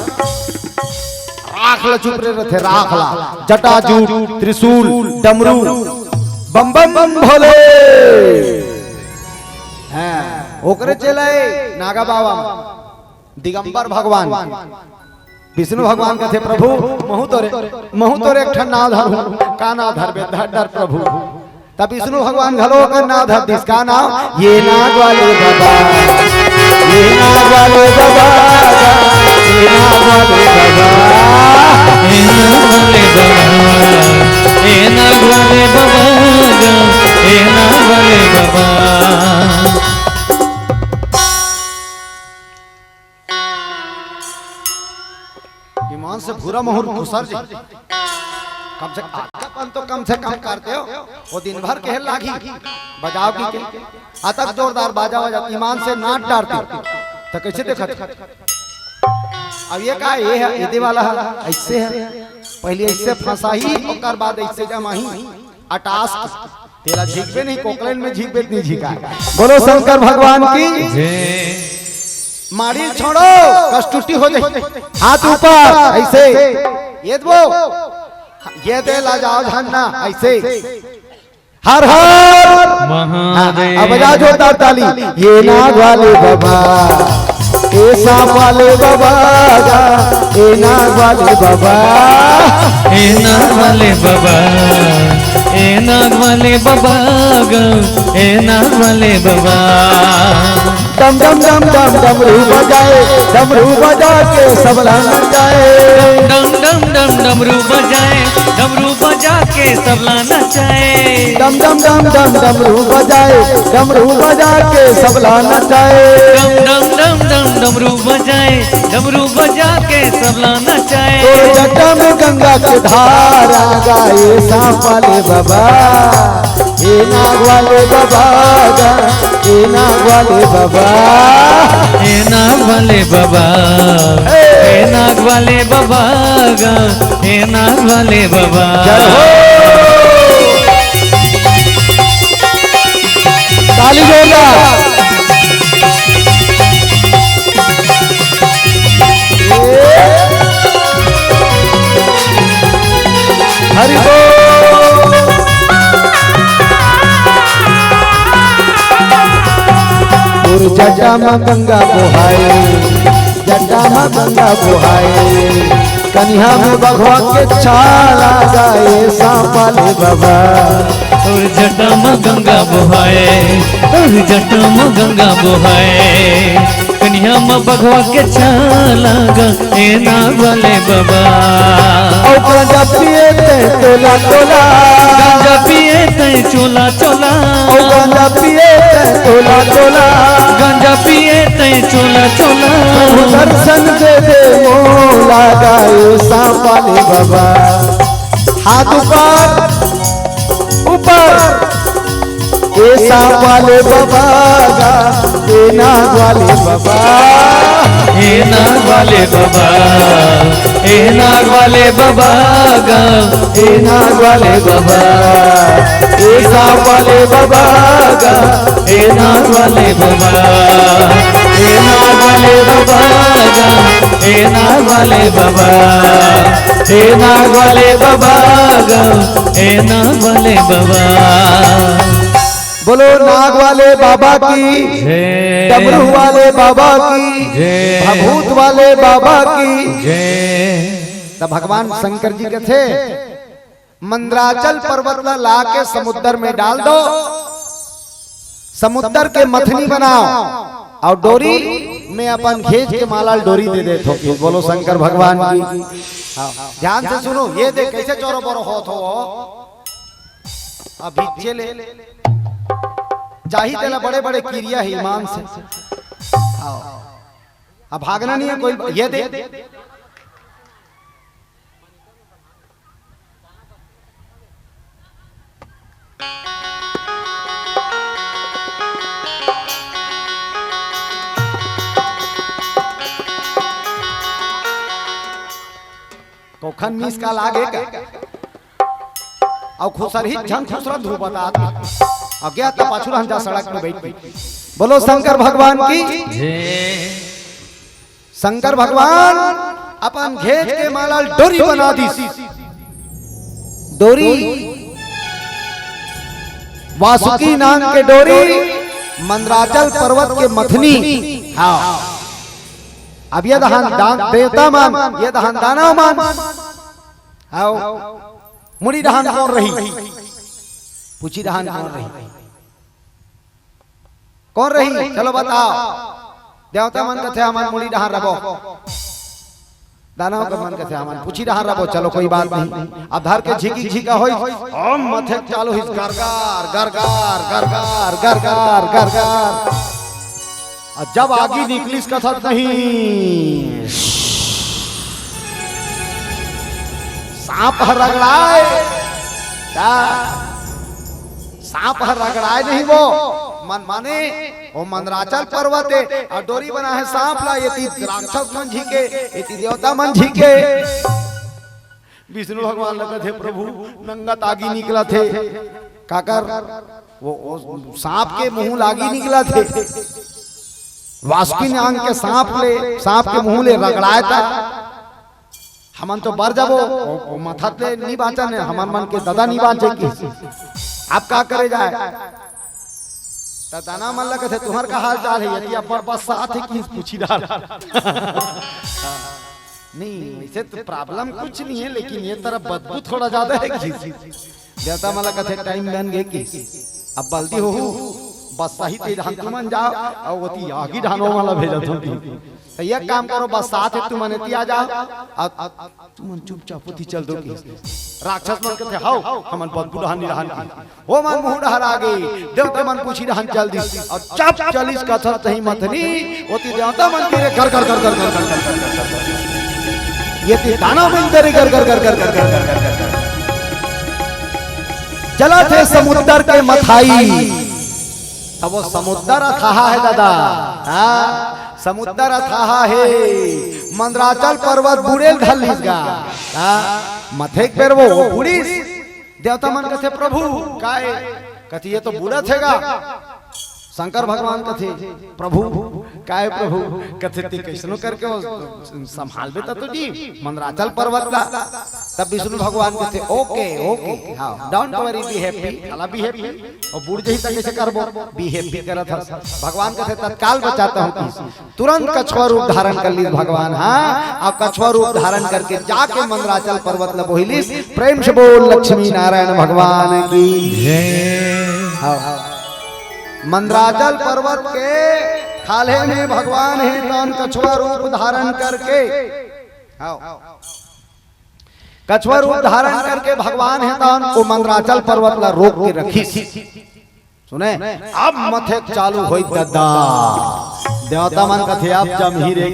Speaker 1: राख ला चुप रहे राख ला जटाजूट त्रिशूल डमरू बम बम बम भोले हैं ओकरे चले नागा बाबा दिगंबर भगवान विष्णु भगवान का थे प्रभु महु तोरे एक ठन नाव धर का नाव धर बे धर प्रभु तब विष्णु भगवान घलो का नाव धर जिसका नाम ये नाग वाले बाबा ये नाग वाले बाबा ये नाग वाले बाबा
Speaker 2: ए नाग वाले बाबा ए नाग वाले बाबा।
Speaker 1: ईमान से भूरा मोहर घुसर जी कम से कम करते हो वो दिन भर के लागी बजाओ की अतक जोरदार बाजा बजा ईमान से नाट डालते तो कैसे देखा अब ये का ये है ये वाला है ऐसे है पहले ऐसे फंसा ही और बाद ऐसे जमाही अटास तेरा झीकबे नहीं कोकलेन में झीकबे नहीं झीका। बोलो शंकर भगवान की। मारी छोड़ो कष्टुटी हो जाए हाथ ऊपर ऐसे ये दे ला जाओ झन्ना ऐसे हर हर महादेव। अब बजा जो ताली ये नाग वाले बाबा ए सांप वाले बाबा ए नाग वाले बाबा
Speaker 2: ए नाग वाले बाबा ए नाग वाले बाबा ए नाग वाले बाबा।
Speaker 1: डम डम डम डम डमरू बजा के सबला नचाए
Speaker 2: डम डम डम डमरू बजा के सबला नचाए
Speaker 1: डम डम डम डम डमरू बजा के सबला नचाए
Speaker 2: डम डम डम डमरू बजा के सबला नचाए।
Speaker 1: तो जटा में गंगा के धारा गाए सांप वाले बाबा ए नाग वाले बाबा ए नाग वाले बाबा
Speaker 2: ए नाग वाले बाबा ए नाग वाले बाबा ए नाग वाले बाबा।
Speaker 1: ताली जोड़ा हरि बोल जटा में गंगा बोहाए जटा में गंगा बोहाए कन्या में भगवा के छाला गाए सांप वाले बाबा
Speaker 2: और जटा में गंगा बोहाए और जटा में गंगा बोहाए कन्या में भगवा के छाला गाए नाग वाले बाबा।
Speaker 1: और गंजा पिए ते तोला तोला
Speaker 2: गंजा पिए ते चोला चोला
Speaker 1: और गंजा पिए ते तोला तोला
Speaker 2: गंजा पिए ते चोला चोला
Speaker 1: दर्शन दे दे मोला गाए सांप वाले बाबा हाथ ऊपर ए सांप वाले बाबा ए नाग वाले बाबा
Speaker 2: ए नाग वाले बाबा ए नाग वाले बाबा
Speaker 1: ए नाग वाले बाबा ए सांप वाले बाबा
Speaker 2: ए नाग वाले बाबा
Speaker 1: ए नाग वाले बाबा
Speaker 2: ए नाग वाले बाबा
Speaker 1: ए नाग वाले बाबा
Speaker 2: ए नाग वाले बाबा।
Speaker 1: बोलो नाग वाले बाबा की
Speaker 2: जय
Speaker 1: डमरू वाले बाबा की
Speaker 2: जय
Speaker 1: भभूत वाले बाबा की
Speaker 2: जय।
Speaker 1: तब भगवान शंकर जी के थे मंदराचल पर्वत ला के समुद्र में डाल दो समुद्र के मथनी बनाओ और डोरी में अपन खींच के माला डोरी दे दे थो। बोलो शंकर भगवान की। ध्यान से सुनो, ये देख कैसे चोरो बोरो होत हो। अभी चले जाही तेला बड़े बड़े क्रिया है ईमान से। अब भागना नहीं है कोई। ये दे कोखन मीस का लागे का और खुसर ही झन खुसरा ध्रुव बता अज्ञा तो पाछुरा हम जा सड़क में बैठ। बोलो शंकर भगवान की। शंकर भगवान अपन घेज के माला डोरी बना दी। डोरी वासुकी नाम के डोरी मंदराचल पर्वत के मथनी। हाँ अब ये दहन देवता मान, ये दहन दानव मान। आओ मुड़ी दहन कौन रही? पूछी दहन कौन रही? कौन रही? चलो बताओ। देवता मन कथे हमान मुड़ी दहन रबो, दानव का मन कथे हमान पूछी दहन रबो। चलो कोई बात नहीं। अब धर के झिकी झिका होई ओम मथे चालू हिस गरगार गरगार गरगार गरगार गरगार। जब आगे निकली इसका था नहीं, सांप रगड़ाए। सांप रगड़ाए नहीं वो मन माने वो मंदराचल पर्वत है और डोरी बना है सांप ला। ये राक्षस मन झीके, ये देवता मन झीके। विष्णु भगवान लगे थे प्रभु नंगा तागी निकला थे काकर वो सांप के मुंह लागी निकला थे। वासुकी नाम के सांप के मुंह ले रगड़ाया था। हमन तो बर जाबो माथा ले नहीं बाचा ने हमन मन के दादा नहीं बाचे की। आप का करे जाए दाना मन लगे थे तुम्हार का हाल चाल है यदि अपन बस साथ की पूछी डाल। नहीं वैसे तो प्रॉब्लम कुछ नहीं है, लेकिन ये तरफ बदबू थोड़ा ज्यादा है। देवता मन लगे थे टाइम बन गए की अब बल्दी हो बस सही ते धान तुमन जाओ और वती आगी धानो वाला भेजत हो। तो ये काम करो बस साथ है तुमन एती आ जाओ और तुमन चुपचाप उठी चल दो। राक्षस मन कहते हाउ हमन बदबू धान नहीं धान वो मन मुंह डहर आ गई। देवता मन पूछी धान चल दी और चप 40 कथर तही मथनी वती देवता मन के घर घर घर घर घर ये ती दाना मन तेरे घर घर घर घर घर घर चला थे समुद्र के मथाई। अब वो समुद्र अथाहा है दादा। हाँ समुद्र अथाहा है। मंदराचल पर्वत बुड़ेल ढलिस गा मथे पेर वो बुड़ीस। देवता मन कथे प्रभु काहे कथी ये तो बुड़त हैगा। शंकर भगवान कथे प्रभु काहे प्रभु कथे ती कैसनो करके संभालबे तो जी मंदराचल पर्वत ला। तब विष्णु भगवान कथे ओके ओके हां डोंट वरी बी हैप्पी अला बी हैप्पी और बुड़ जही तक कैसे करबो बी हैप्पी करत है। भगवान कथे तत्काल बचाता हूं। तुरंत कछुआ रूप धारण कर ली भगवान। हां अब कछुआ रूप धारण करके जाके मंदराचल पर्वत ला बोहिलिस। प्रेम से बोल लक्ष्मी नारायण भगवान की जय। हां मंदराचल पर्वत के खाले में भगवान है तन कछुआ रूप धारण करके। कछुआ रूप धारण करके भगवान है तन को मंदराचल पर्वत ला रोक के रखी। सुने अब मथे चालू होई दद्दा। देवता मन कथे आप जम ही रे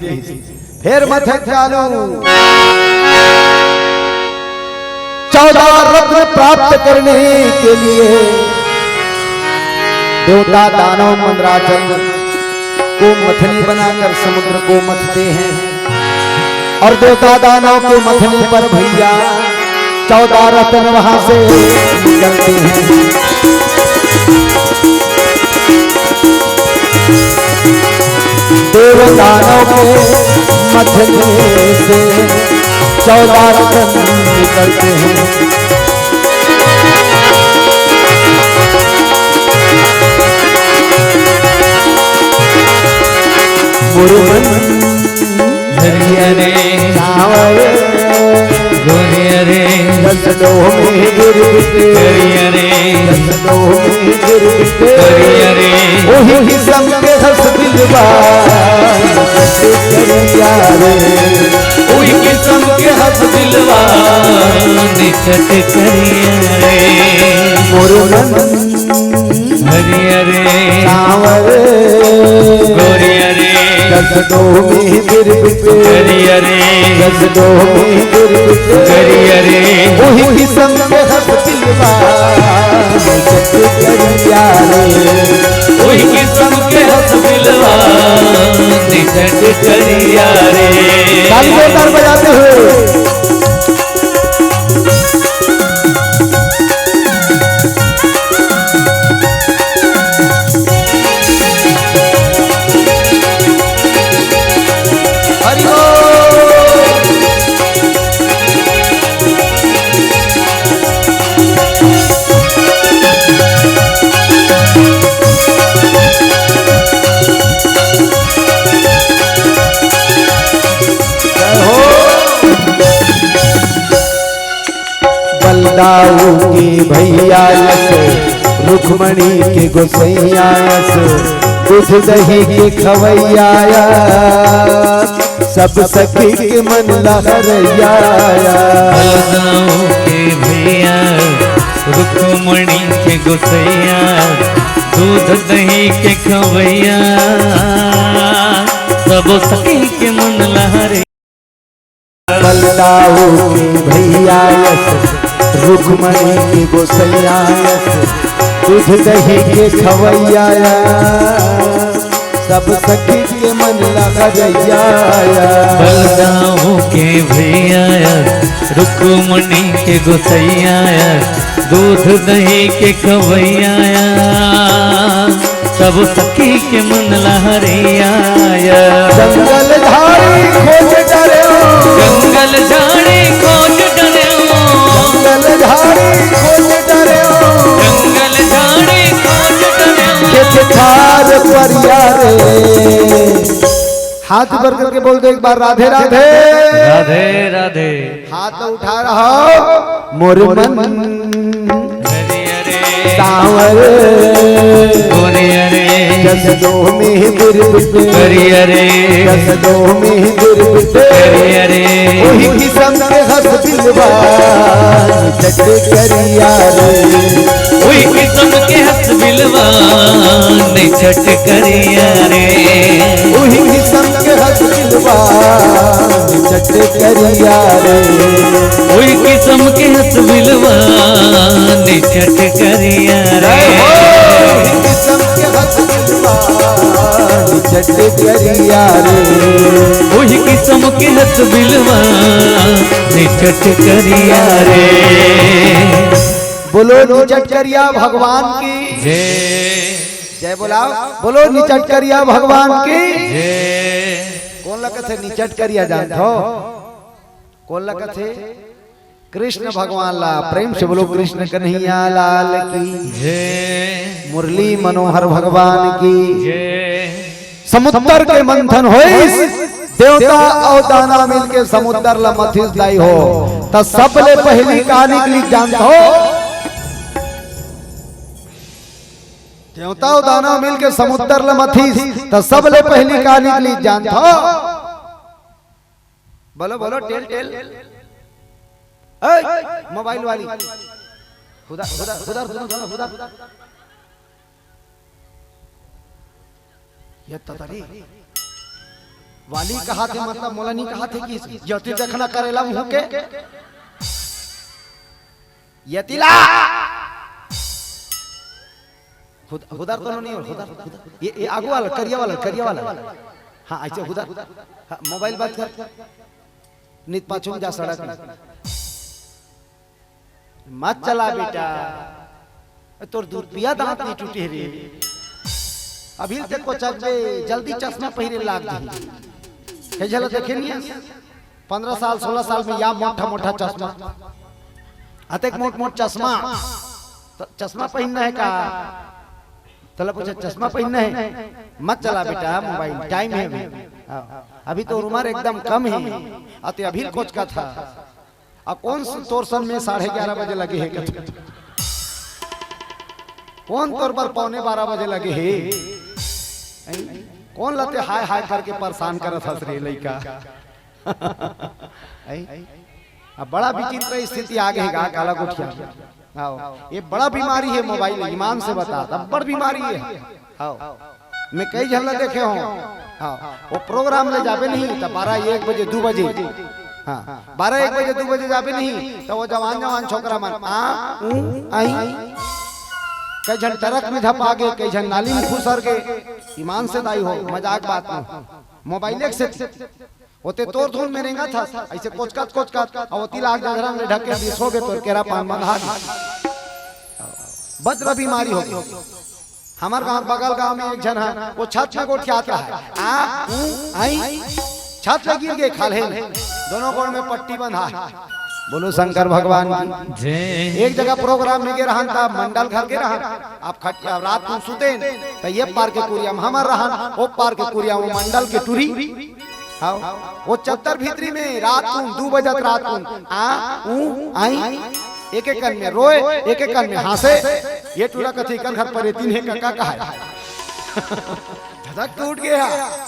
Speaker 1: फिर मथे चालू। 14 रत्न प्राप्त करने के लिए देवता दानव मंदराचल को मथनी बनाकर समुद्र को मथते हैं। और देवता दानव के मथनी पर भैया 14 रत्न वहां से निकलते हैं। देव दानव के मथनी से 14 रत्न निकलते हैं। मुरुगन हरिया रे सावरे गोरे रे जसडों में गिरते
Speaker 2: करिया रे
Speaker 1: जसडों में गिरते
Speaker 2: करिया रे
Speaker 1: वही किस्म के हंस दिलवा करिया रे
Speaker 2: वही किस्म के हंस दिलवा निचट करिया रे
Speaker 1: मुरुगन
Speaker 2: हरिया रे
Speaker 1: सांवर
Speaker 2: गोरिया रे
Speaker 1: जसडों में गिरते
Speaker 2: करिया रे
Speaker 1: जसडों में गिरते
Speaker 2: करिया रे
Speaker 1: वही किस्म के हंस दिलवा करिया रे
Speaker 2: वही किस्म के हंस दिलवा निचट करिया रे
Speaker 1: ताली जोरदार बजाते हुए हरि बोल। बलदाऊ के भैया यस रुक्मणी के गोसैया यस दूध दही के खवैया सब सखी के मन लहरैया
Speaker 2: बलदाऊ के भैया रुक्मणी के गोसैया दूध दही के खवैया सब सखी के मन लहरे
Speaker 1: बलदाऊ के भैया यस रुक्मणी के गोसैया यस दूध दही के खवैया सब सखी के मन लहरैया
Speaker 2: बलदाऊ के भैया रुक्मणी के गोसैया दूध दही के खवैया सब सखी के मन लहरिया
Speaker 1: जंगल झाड़ी खोज डरे
Speaker 2: जंगल झाड़ी खोज डरे
Speaker 1: जंगल झाड़ी खोज डरे
Speaker 2: जंगल झाड़ी खोज डरे
Speaker 1: खेत खार परिया रे हाथ भर करके बोल दो एक बार राधे राधे
Speaker 2: राधे राधे
Speaker 1: हाथ उठा रहा मोर मन सांवर
Speaker 2: गोरिया रे
Speaker 1: जसडों में गिरते
Speaker 2: करिया रे
Speaker 1: जसडों में गिरते
Speaker 2: करिया रे
Speaker 1: वही किस्म के हंस दिलवा चट करिया रे
Speaker 2: वही किस्म के हंस दिलवा निचट करिया रे
Speaker 1: वही किस्म के हंस दिलवा चट करिया रे
Speaker 2: वही किस्म के हंस दिलवा निचट करिया रे
Speaker 1: वही किस्म के हंस दिलवा चट करिया रे
Speaker 2: वही किस्म के हंस दिलवा निचट करिया रे
Speaker 1: बोलो निचट करिया भगवान की
Speaker 2: जय
Speaker 1: जय बोलाओ बोलो निचट करिया भगवान की
Speaker 2: जय
Speaker 1: कौन लगा थे निचट करिया जानते हो कौन लगा थे कृष्ण भगवान ला प्रेम से बोलो कृष्ण कन्हैया लाल की
Speaker 2: जय
Speaker 1: मुरली मनोहर भगवान की
Speaker 2: जय
Speaker 1: समुद्र के मंथन होइस देवता और दाना मिल के समुद्र ला मथिस लाई हो त सबले पहली कहानी लिख जानते हो देवता और दाना मिल के समुद्र ला मथिस त सबले पहली कहानी लिख जानते हो बोलो बोलो टेल टेल मोबाइल वाली खुदा खुदा खुदा खुदा ये ततरी वाली कहा थे मतलब मोलानी कहा थे कि यति देखना करेला मुंह के यतिला खुदा तो नहीं हो खुदा ये आगू वाला करिया वाला हाँ ऐसे खुदा मोबाइल बात कर नित पाछू जा सड़क मत चला बेटा तोर दूध पिया दांत नहीं टूटे रे अभी तक को चकबे जल्दी चश्मा पहिरे लाग दी हे झला देखे नहीं 15 साल 16 साल में या मोटा मोटा चश्मा अतेक मोट मोट चश्मा तो चश्मा पहनना है का तला पूछा चश्मा पहनना है मत चला बेटा मोबाइल टाइम है अभी तो उम्र एकदम कम है अते अभी कोच का था कौन तोर सन में 11:30 बजे लगे है कौन तोर पर 11:15 बजे लगे है कौन लते हाय हाय करके परेशान करत हस रे लइका अब बड़ा विचित्र स्थिति आ गई है काला गुठिया आओ ये बड़ा बीमारी है मोबाइल ईमान से बता अब बड़ बीमारी है आओ मैं कई झल्ला देखे हूँ हाँ वो प्रोग्राम ले जावे नहीं तो 12-1 बजे 2 बजे हाँ 12-1 बजे 2 बजे जावे नहीं तो वो जवान छोकरा मन आई कई जन ट्रक में झपा गए कई जन नाली में घुसर गए ईमान से दाई हो मजाक बात में मोबाइल से होते तोर धुन में रेंगा था ऐसे कोचकत और होती लाग जगरा में ढके दिसोगे तो केरा पान बंधा वज्र बीमारी होगी हमारे गांव बगल गांव में एक जन है वो छत में गोठियाता है आई छत में गिर गए खाले दोनों गोड़ में पट्टी बंधा बोलो शंकर भगवान की एक जगह प्रोग्राम में रहा था मंडल घर के रहा आप खटिया रात को सुते तो ये पार के कुरिया में हमार रहा वो पार के कुरिया वो मंडल के टूरी हाँ वो चत्तर भीतरी में रात को 2 बजे रात को आई एक कन में रोए एक कन में हंसे ये टूरा कथी कर घर पर तीन है काका का है धधक टूट गया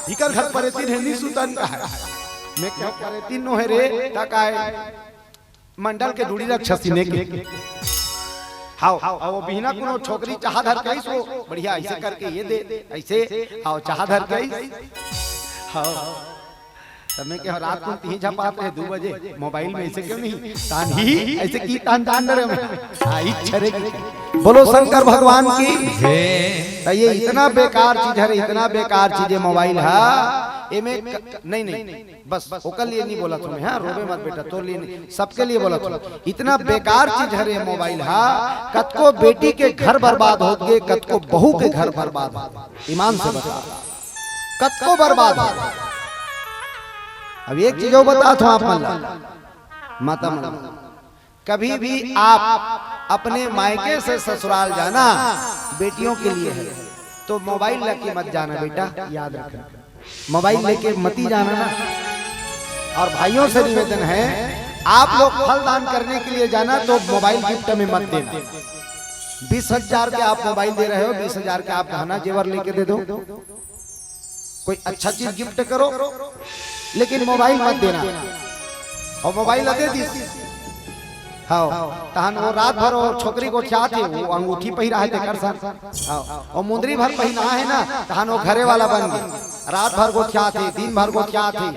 Speaker 1: इकर घर पर तीन है नी सुतन का है मैं क्या करे तीन नो है रे काका है मंडल के दूरी रख छसीने के हाउ वो बिना कोनो छोकरी चाह धर कई सो बढ़िया ऐसे करके ये दे ऐसे हाउ चाह धर कई हाउ समय के रात को 3 झपाते हैं 2 बजे मोबाइल में ऐसे क्यों नहीं तान ही ऐसे की तान रे में आई छरे बोलो शंकर भगवान की जय ये इतना बेकार चीज है इतना बेकार चीज है मोबाइल है एमे नहीं बस ओकर लिए नहीं बोला तुम्हें हां रोबे मत बेटा तो लिए सबके लिए बोला तुम इतना बेकार चीज है रे मोबाइल है कतको बेटी के घर बर्बाद हो गए कतको बहू के घर बर्बाद ईमान से बता कतको बर्बाद अब एक चीज बता दो आप माता कभी भी आप अपने मायके से ससुराल जाना बेटियों के लिए है तो मोबाइल लेके मत जाना बेटा याद रखना मोबाइल लेके मत ही जाना ना और भाइयों से निवेदन है आप लोग फल दान करने के लिए जाना तो मोबाइल गिफ्ट में मत देना 20,000 के आप मोबाइल दे रहे हो 20,000 के आप गहना जेवर लेके दे दो कोई अच्छा चीज गिफ्ट करो लेकिन मोबाइल मत देना और मोबाइल दे दी हाँ तहन वो रात भर और छोकरी को क्या थे वो अंगूठी पहिरा है देकर सर और मुंदरी भर पहिना है ना तहन वो घरे वाला बन गए रात भर को क्या थे दिन भर को क्या थे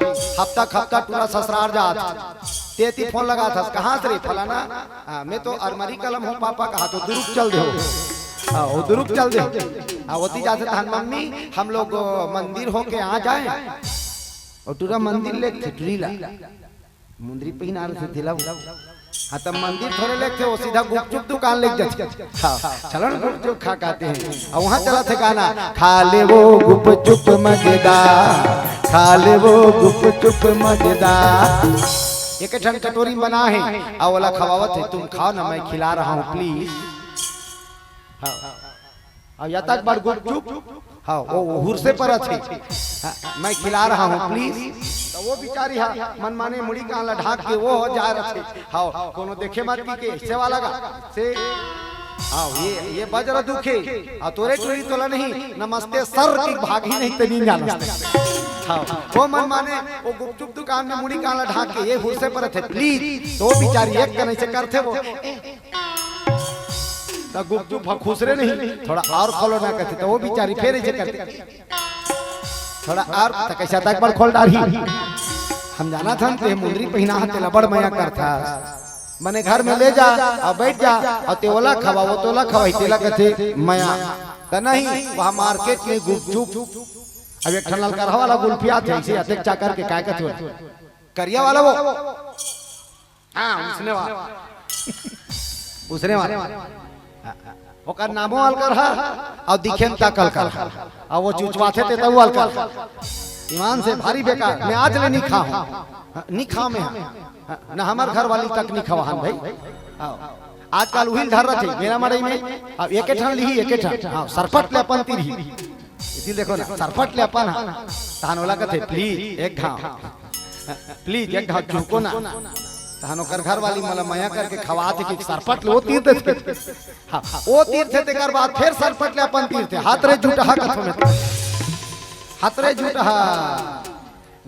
Speaker 1: हफ्ता टूरा ससुराल जात तेती फोन लगा था कहाँ से फलाना मैं तो अरमरी कलम हूँ पापा कहा तो दुरुक चल दे वो दुरुक चल दे होती जाते तहन मम्मी हम लोग मंदिर होके आ जाए और टूरा मंदिर ले खिटरी ला मुंदरी पहिना रहे थे ला हाँ तब मंदिर थोड़े लेते वो सीधा गुपचुप दुकान ले जाते हाँ चलो ना गुपचुप खा खाते हैं और वहाँ चला थे गाना खा ले वो गुपचुप मजेदार खा ले वो गुपचुप मजेदार एक ठन कटोरी बना है और वाला खवावत है तुम खाओ ना मैं खिला रहा हूँ प्लीज हाँ और या तक बार गुपचुप हाँ वो हुरसे पर अच्छे मैं खिला रहा हूँ प्लीज तो वो बिचारी है मन माने मुड़ी का ढाक के वो हो जा रहे हाँ कोनो देखे मत के इससे वाला का से हाँ ये बजर दुखे और तोरे टोरी तोला नहीं नमस्ते सर की भागी नहीं तनी जाना हाँ वो मन माने वो गुपचुप दुकान में मुड़ी का ढाक के ये हुरसे पर थे प्लीज तो बिचारी एक कने से करते वो गुपचुप खुसरे नहीं थोड़ा और खोलो ना कहते तो वो बेचारी फिर ऐसे करते थोड़ा और कैसा तक पर खोल डाली हम जाना था ते मुंदरी पहिना हाथ लबड़ मया करता मने घर में ले जा और बैठ जा और तेवला खवा वो तोला खवाई तेला कहते मया त नहीं वहां मार्केट में गुपचुप अब एक ठनल करहा वाला गुल्फिया थे ऐसे अतेक चा करके काय कहते करिया वाला वो हां उसने वाला ओकर नामो अलकर है और दिखे में ताकल कर और वो चुचवाथे ते तऊ अलकर ईमान से भारी बेकार मैं आज ले नहीं खाऊं नहीं खा में ना हमार घर वाली तक नहीं खवा हम भाई आजकल उहिल धर रहे मेरा मड़ई में अब एक ठन ली एक ठन हां सरपट ले अपन तीरी इसी देखो ना सरपट ले अपन तान वाला कहते प्लीज एक घाव प्लीज एक घाव चुको ना तहनोकर घर वाली मतलब मया करके खवाते कि सरपट लो तीर्थ थे। हाँ वो तीर्थ थे कर बाद फिर सरपट ले अपन तीर्थ हाथ रे झूठा कथो में हाथ रे झूठा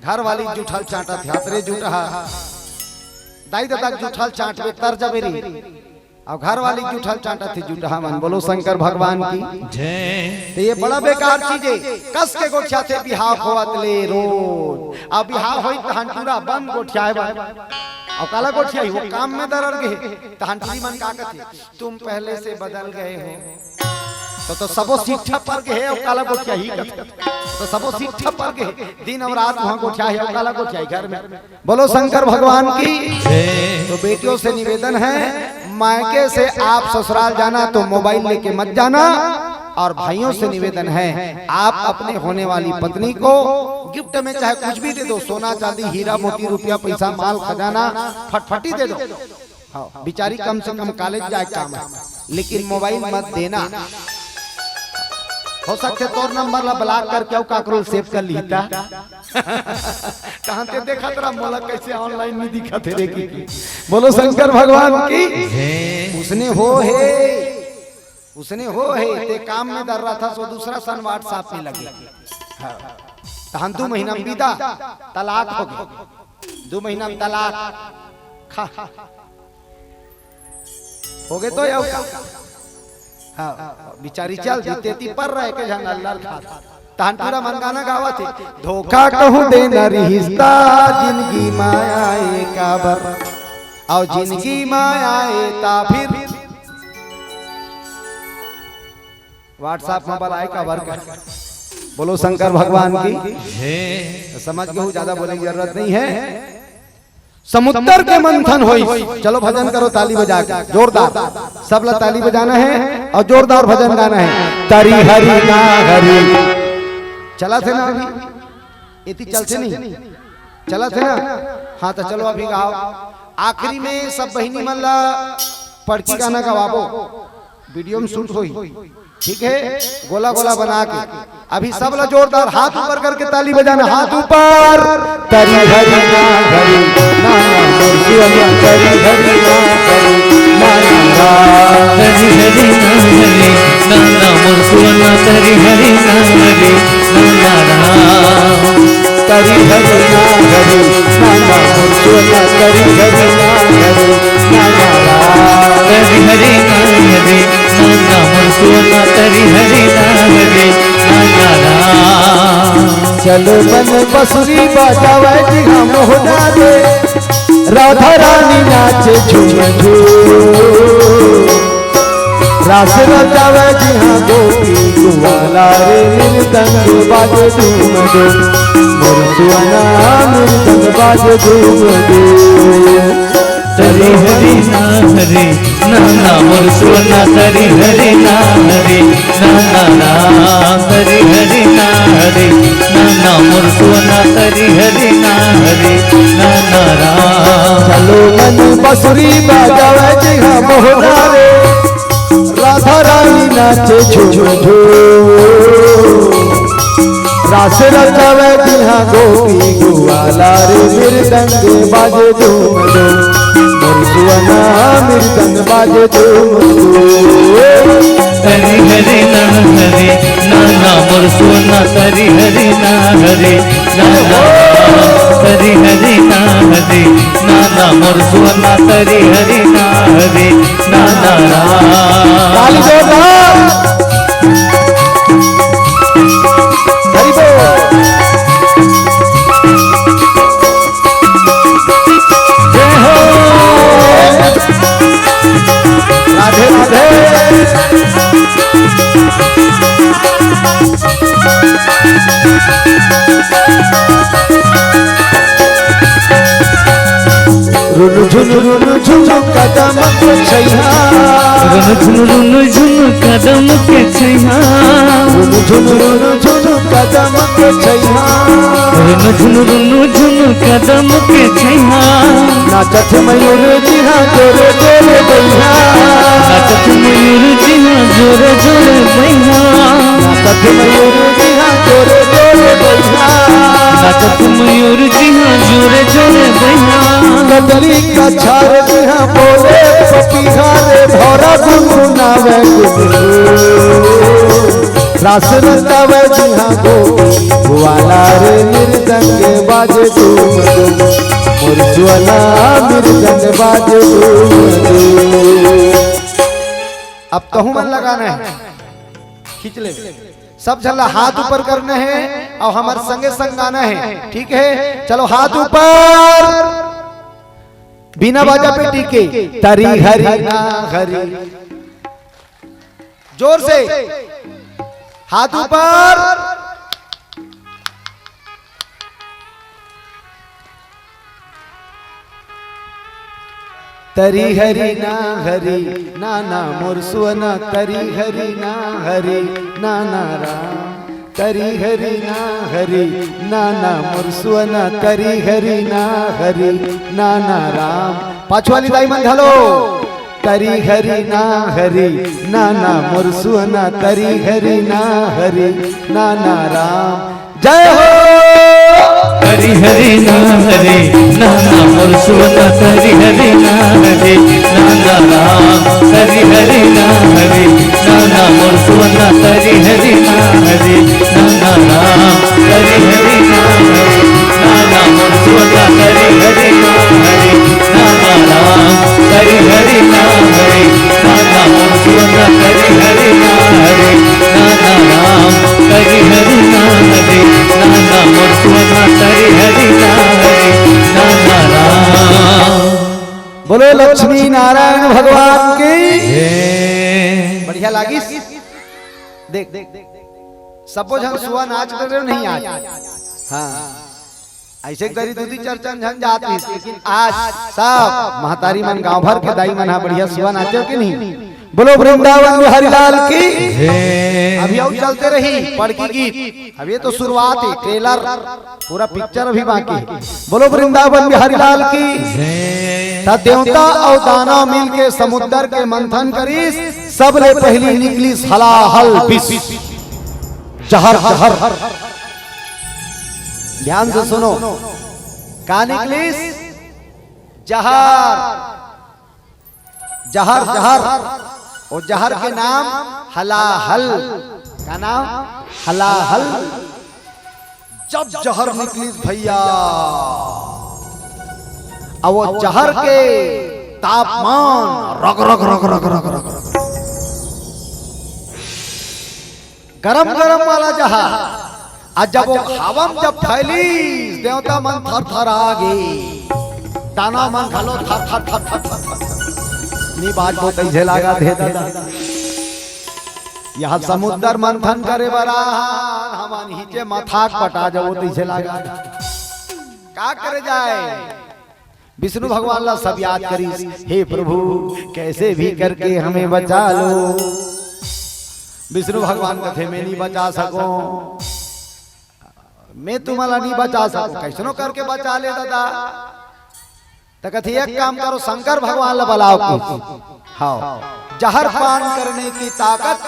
Speaker 1: घर वाली जूठल चाटा थे हाथ रे झूठा दाई दादा जूठल चाट में तर जबेरी और घर वाली जूठल चाटा थी जूठा मन बोलो शंकर भगवान की
Speaker 2: जय।
Speaker 1: तो ये बड़ा बेकार चीज है कस के गोठिया से बिहाव होवत ले रोज अब बिहाव होई तहन पूरा बंद गोठिया है और काला गोठिया ही वो काम में दरड़ गए तहन पूरी मन का कहते तुम पहले से बदल गए हो तो सबो शिक्षा पर के है और काला गोठिया ही कहते तो सबो शिक्षा पर के दिन और रात वहां गोठिया है और काला गोठिया ही घर में बोलो शंकर भगवान की तो बेटियों से निवेदन है मायके से आप ससुराल जाना तो मोबाइल लेके मत जाना और भाइयों से निवेदन है आप अपने होने वाली पत्नी को गिफ्ट में चाहे कुछ भी दे दो सोना चांदी हीरा मोती रुपया पैसा माल खजाना फटफटी दे दो बिचारी कम से कम कॉलेज जाए काम है लेकिन मोबाइल मत देना हो सकते तोर नंबर ला ब्लॉक करके काकरोल सेव कर लीता कहां ते देखा तेरा मोला कैसे ऑनलाइन में दिखा थे रे की बोलो शंकर भगवान की उसने हो है ते काम में डर रहा था सो दूसरा सन व्हाट्सएप में लगे तहन 2 महीना में विदा तलाक हो गया 2 महीना में तलाक हो गए तो या हाँ बिचारी चल जीते पर रहे के जंगल अल्लाह खा तहन पूरा मन गाना गावा थे धोखा कहूं दे न रिश्ता जिंदगी माया काबर और जिंदगी माया ता फिर व्हाट्सएप में बनाए काबर कर बोलो शंकर भगवान की तो समझ के ज्यादा बोलने की जरूरत नहीं है समुद्र के मंथन होई चलो भजन करो ताली बजा के जोरदार सब लोग ताली बजाना है और जोरदार भजन गाना है तरी हरि ना हरि चला थे ना अभी इतनी चलते नहीं चला थे ना हाँ तो चलो अभी गाओ आखिरी में सब बहिनी मल्ला पड़की गाना गवाबो वीडियो में शूट होई ठीक है गोला गोला बना के अभी सब लोग जोरदार हाथ ऊपर करके ताली बजाना हाथ ऊपर तरी हरि ना हरि ना तरी हरि ना हरि ना
Speaker 2: तरी हरि ना हरि ना मुरसुना तरी हरि ना हरि ना
Speaker 1: तरी हरि ना हरि ना मुरसुना तरी हरि ना हरि ना
Speaker 2: तरी हरि ना हरि ना मुरसुना तरी हरि ना हरि ना
Speaker 1: चलो बन बसुरी बजावे जी हम होना दे राधा रानी नाचे झूम झूम रास रचावे जी हाँ गोपी गुवाला रे मृदंग बाजे झूम झूम मुरसुना मृदंग बाजे झूम झूम
Speaker 2: तरी हरि ना हरि ना मुरसुना तरी हरि ना हरि ना तरी हरि ना हरि ना मुरसुना तरी हरि ना हरि ना
Speaker 1: चलो मन बसुरी बजावे जी हाँ मोहना रे राधा रानी नाचे झूम झूम रास रचावे जी हाँ गोपी गुवाला रे मृदंग बाजे झूम झूम मुरसुना मृदंग बाजे झूम झूम
Speaker 2: तरी हरि ना हरि ना मुरसुना तरी हरि ना हरि ना तरी हरि ना हरि ना मुरसुना तरी हरि ना हरि ना
Speaker 1: ताली जोरदार हरि बोल जय हो राधे राधे रुनु झुनु कदम के छैया
Speaker 2: रुनु झुनु कदम के छैया
Speaker 1: रुनु झुनु कदम के छैया
Speaker 2: रुनु झुनु कदम के छैया
Speaker 1: नाचत मयूर जी हाँ जोरे जोरे बैया
Speaker 2: नाचत मयूर जी हाँ जोरे जोरे बैया
Speaker 1: नाचत मयूर जी हाँ जोरे जोरे बैया
Speaker 2: नाचत मयूर जी हाँ जोरे जोरे बैया
Speaker 1: कदली का छार दिहा बोले पपीहा रे भौरा गुनगुनावे रास रंगावे दिहा गो वाला रे मृदंग बाजे धूम धूम मुरझुआला मृदंग बाजे धूम धूम। अब कहूं मन लगाना है, खींच ले सब झल्ला, हाथ ऊपर करने हैं और हमारे संगे संग गाना है, ठीक है? चलो हाथ ऊपर, बिना बाजा पे टीके, तरी हरी ना हरी, जोर से हाथ ऊपर। तरी हरी ना हरी नाना मुरसुअना, तरी हरी ना हरी नाना राम, तरी हरी ना हरी नाना मुरसुअना, तरी हरी ना हरी नाना राम। पांचवाली दाई मन घालो, तरी हरी ना हरी नाना मुरसुअना, तरी हरी ना हरी नाना राम। जय हो।
Speaker 2: हरि हरि ना हरे नाना मुरसुअना, हरि हरि ना हरे नाना राम, हरि हरि ना हरे नाना मुरसुअना, हरि हरि ना हरे नाना राम, हरि हरि ना हरे नाना मुरसुअना, हरि हरि ना हरे नाना राम, हरि हरि ना हरे नाना मुरसुअना, हरि हरि ना हरे नाना राम, हरि हरि ना हरे नाना मुरसुअना, हरि हरि ना हरे नाना राम।
Speaker 1: बोलो लक्ष्मी नारायण भगवान की। बढ़िया लागी। देख सबो झन सुआ नाच रहे नहीं आज, हाँ ऐसे करी दूधी चर्चा झन जाती, लेकिन आज सब महतारी मन गांव भर के दाई मन बढ़िया सुआ नाचे कि नहीं? बोलो वृंदावन बिहारी लाल की। अभी और चलते रही पढ़ की गीत, अब ये तो शुरुआत है, ट्रेलर पूरा पिक्चर अभी बाकी। बोलो वृंदावन बिहारी लाल की। देवता और दानव मिल के समुद्र के मंथन करी, सबले पहली निकली हलाहल विष जहर जहर। ध्यान से सुनो, का निकली? जहर जहर जहर। और जहर के नाम हलाहल, का नाम हलाहल। जब जहर निकली भैया, और वो जहर के तापमान रग रग रग रग रग रग गरम गरम वाला जहर। आज जब वो हवा जब फैली, देवता मन थर थर आ गई, दाना मन खालो थर थर थर थर थर। नी बात को कैसे लगा दे दादा, यहाँ समुद्र मंथन करे बरा हम नीचे मथाक पटा जाओ, कैसे लगा का करे जाए। विष्णु भगवान ला सब याद करी, हे प्रभु कैसे भी करके हमें बचा लो। विष्णु भगवान कथे मैं नहीं बचा सको, मैं तुम्हारा नहीं बचा सकूं, कैसनो करके बचा ले दादा। तो कथे एक काम करो, शंकर भगवान ला बुलाओ। हाँ, जहर पान करने की ताकत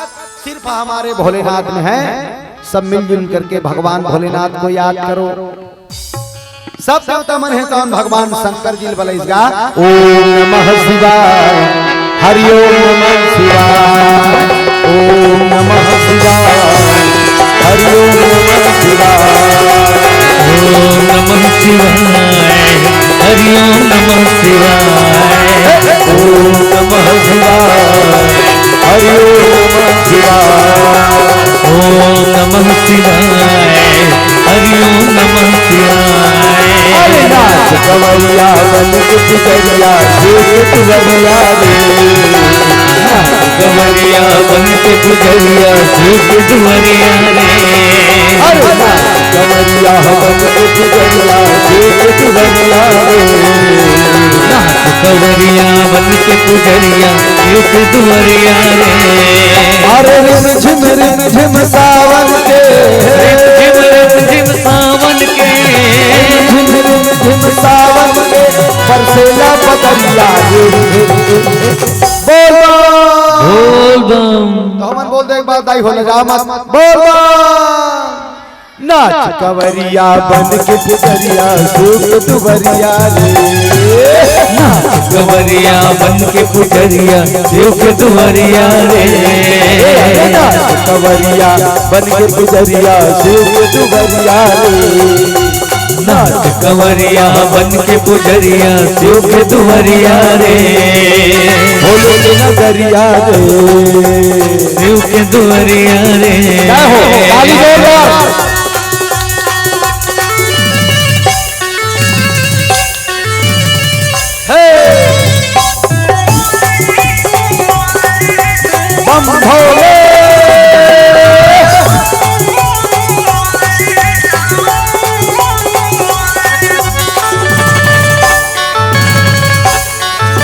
Speaker 1: सिर्फ हमारे भोलेनाथ में है। सब मिलजुल करके भगवान भोलेनाथ को याद करो। सब देवता मन है कौन? भगवान शंकर जी बलैसगा। ओम नमः शिवाय, हरि ओम नमः शिवाय, ओम नमः शिवाय, हरि ओम नमः शिवाय,
Speaker 2: ओम नमः शिवाय, हरि ओम नमः शिवाय,
Speaker 1: ओम नमः शिवाय, हरि ओम नमः शिवाय,
Speaker 2: ओम नमः शिवाय, हरि ओम नमः शिवाय।
Speaker 1: अरे नाच कवैया बन के पुजरिया, शेख तुवरिया रे।
Speaker 2: गवरिया बन के पुजरिया, शेख तुवरिया रे।
Speaker 1: अरे नाच कवैया बन के पुजरिया, शेख तुवरिया रे।
Speaker 2: नाच कवरिया बन के पुजरिया, शेख तुवरिया रे।
Speaker 1: अरे रिम झिम सावन के,
Speaker 2: झिम सावन के,
Speaker 1: झिम सावन के बरसेला बदरिया रे। बोलो
Speaker 2: बोल बम।
Speaker 1: तो हमन बोल दे एक बार दाई हो लगा मत बोल बम। नाच कवरिया बन के पुजरिया सुख दुवरिया रे।
Speaker 2: नाच कवरिया बन के पुजरिया सुख दुवरिया रे।
Speaker 1: नाच कवरिया बन के पुजरिया सुख दुवरिया रे।
Speaker 2: नाच कवरिया बन के पुजरिया सुख दुवरिया रे।
Speaker 1: बोलो के नगरिया रे
Speaker 2: सुख दुवरिया रे।
Speaker 1: क्या हो ताली जोरदार। बम भोले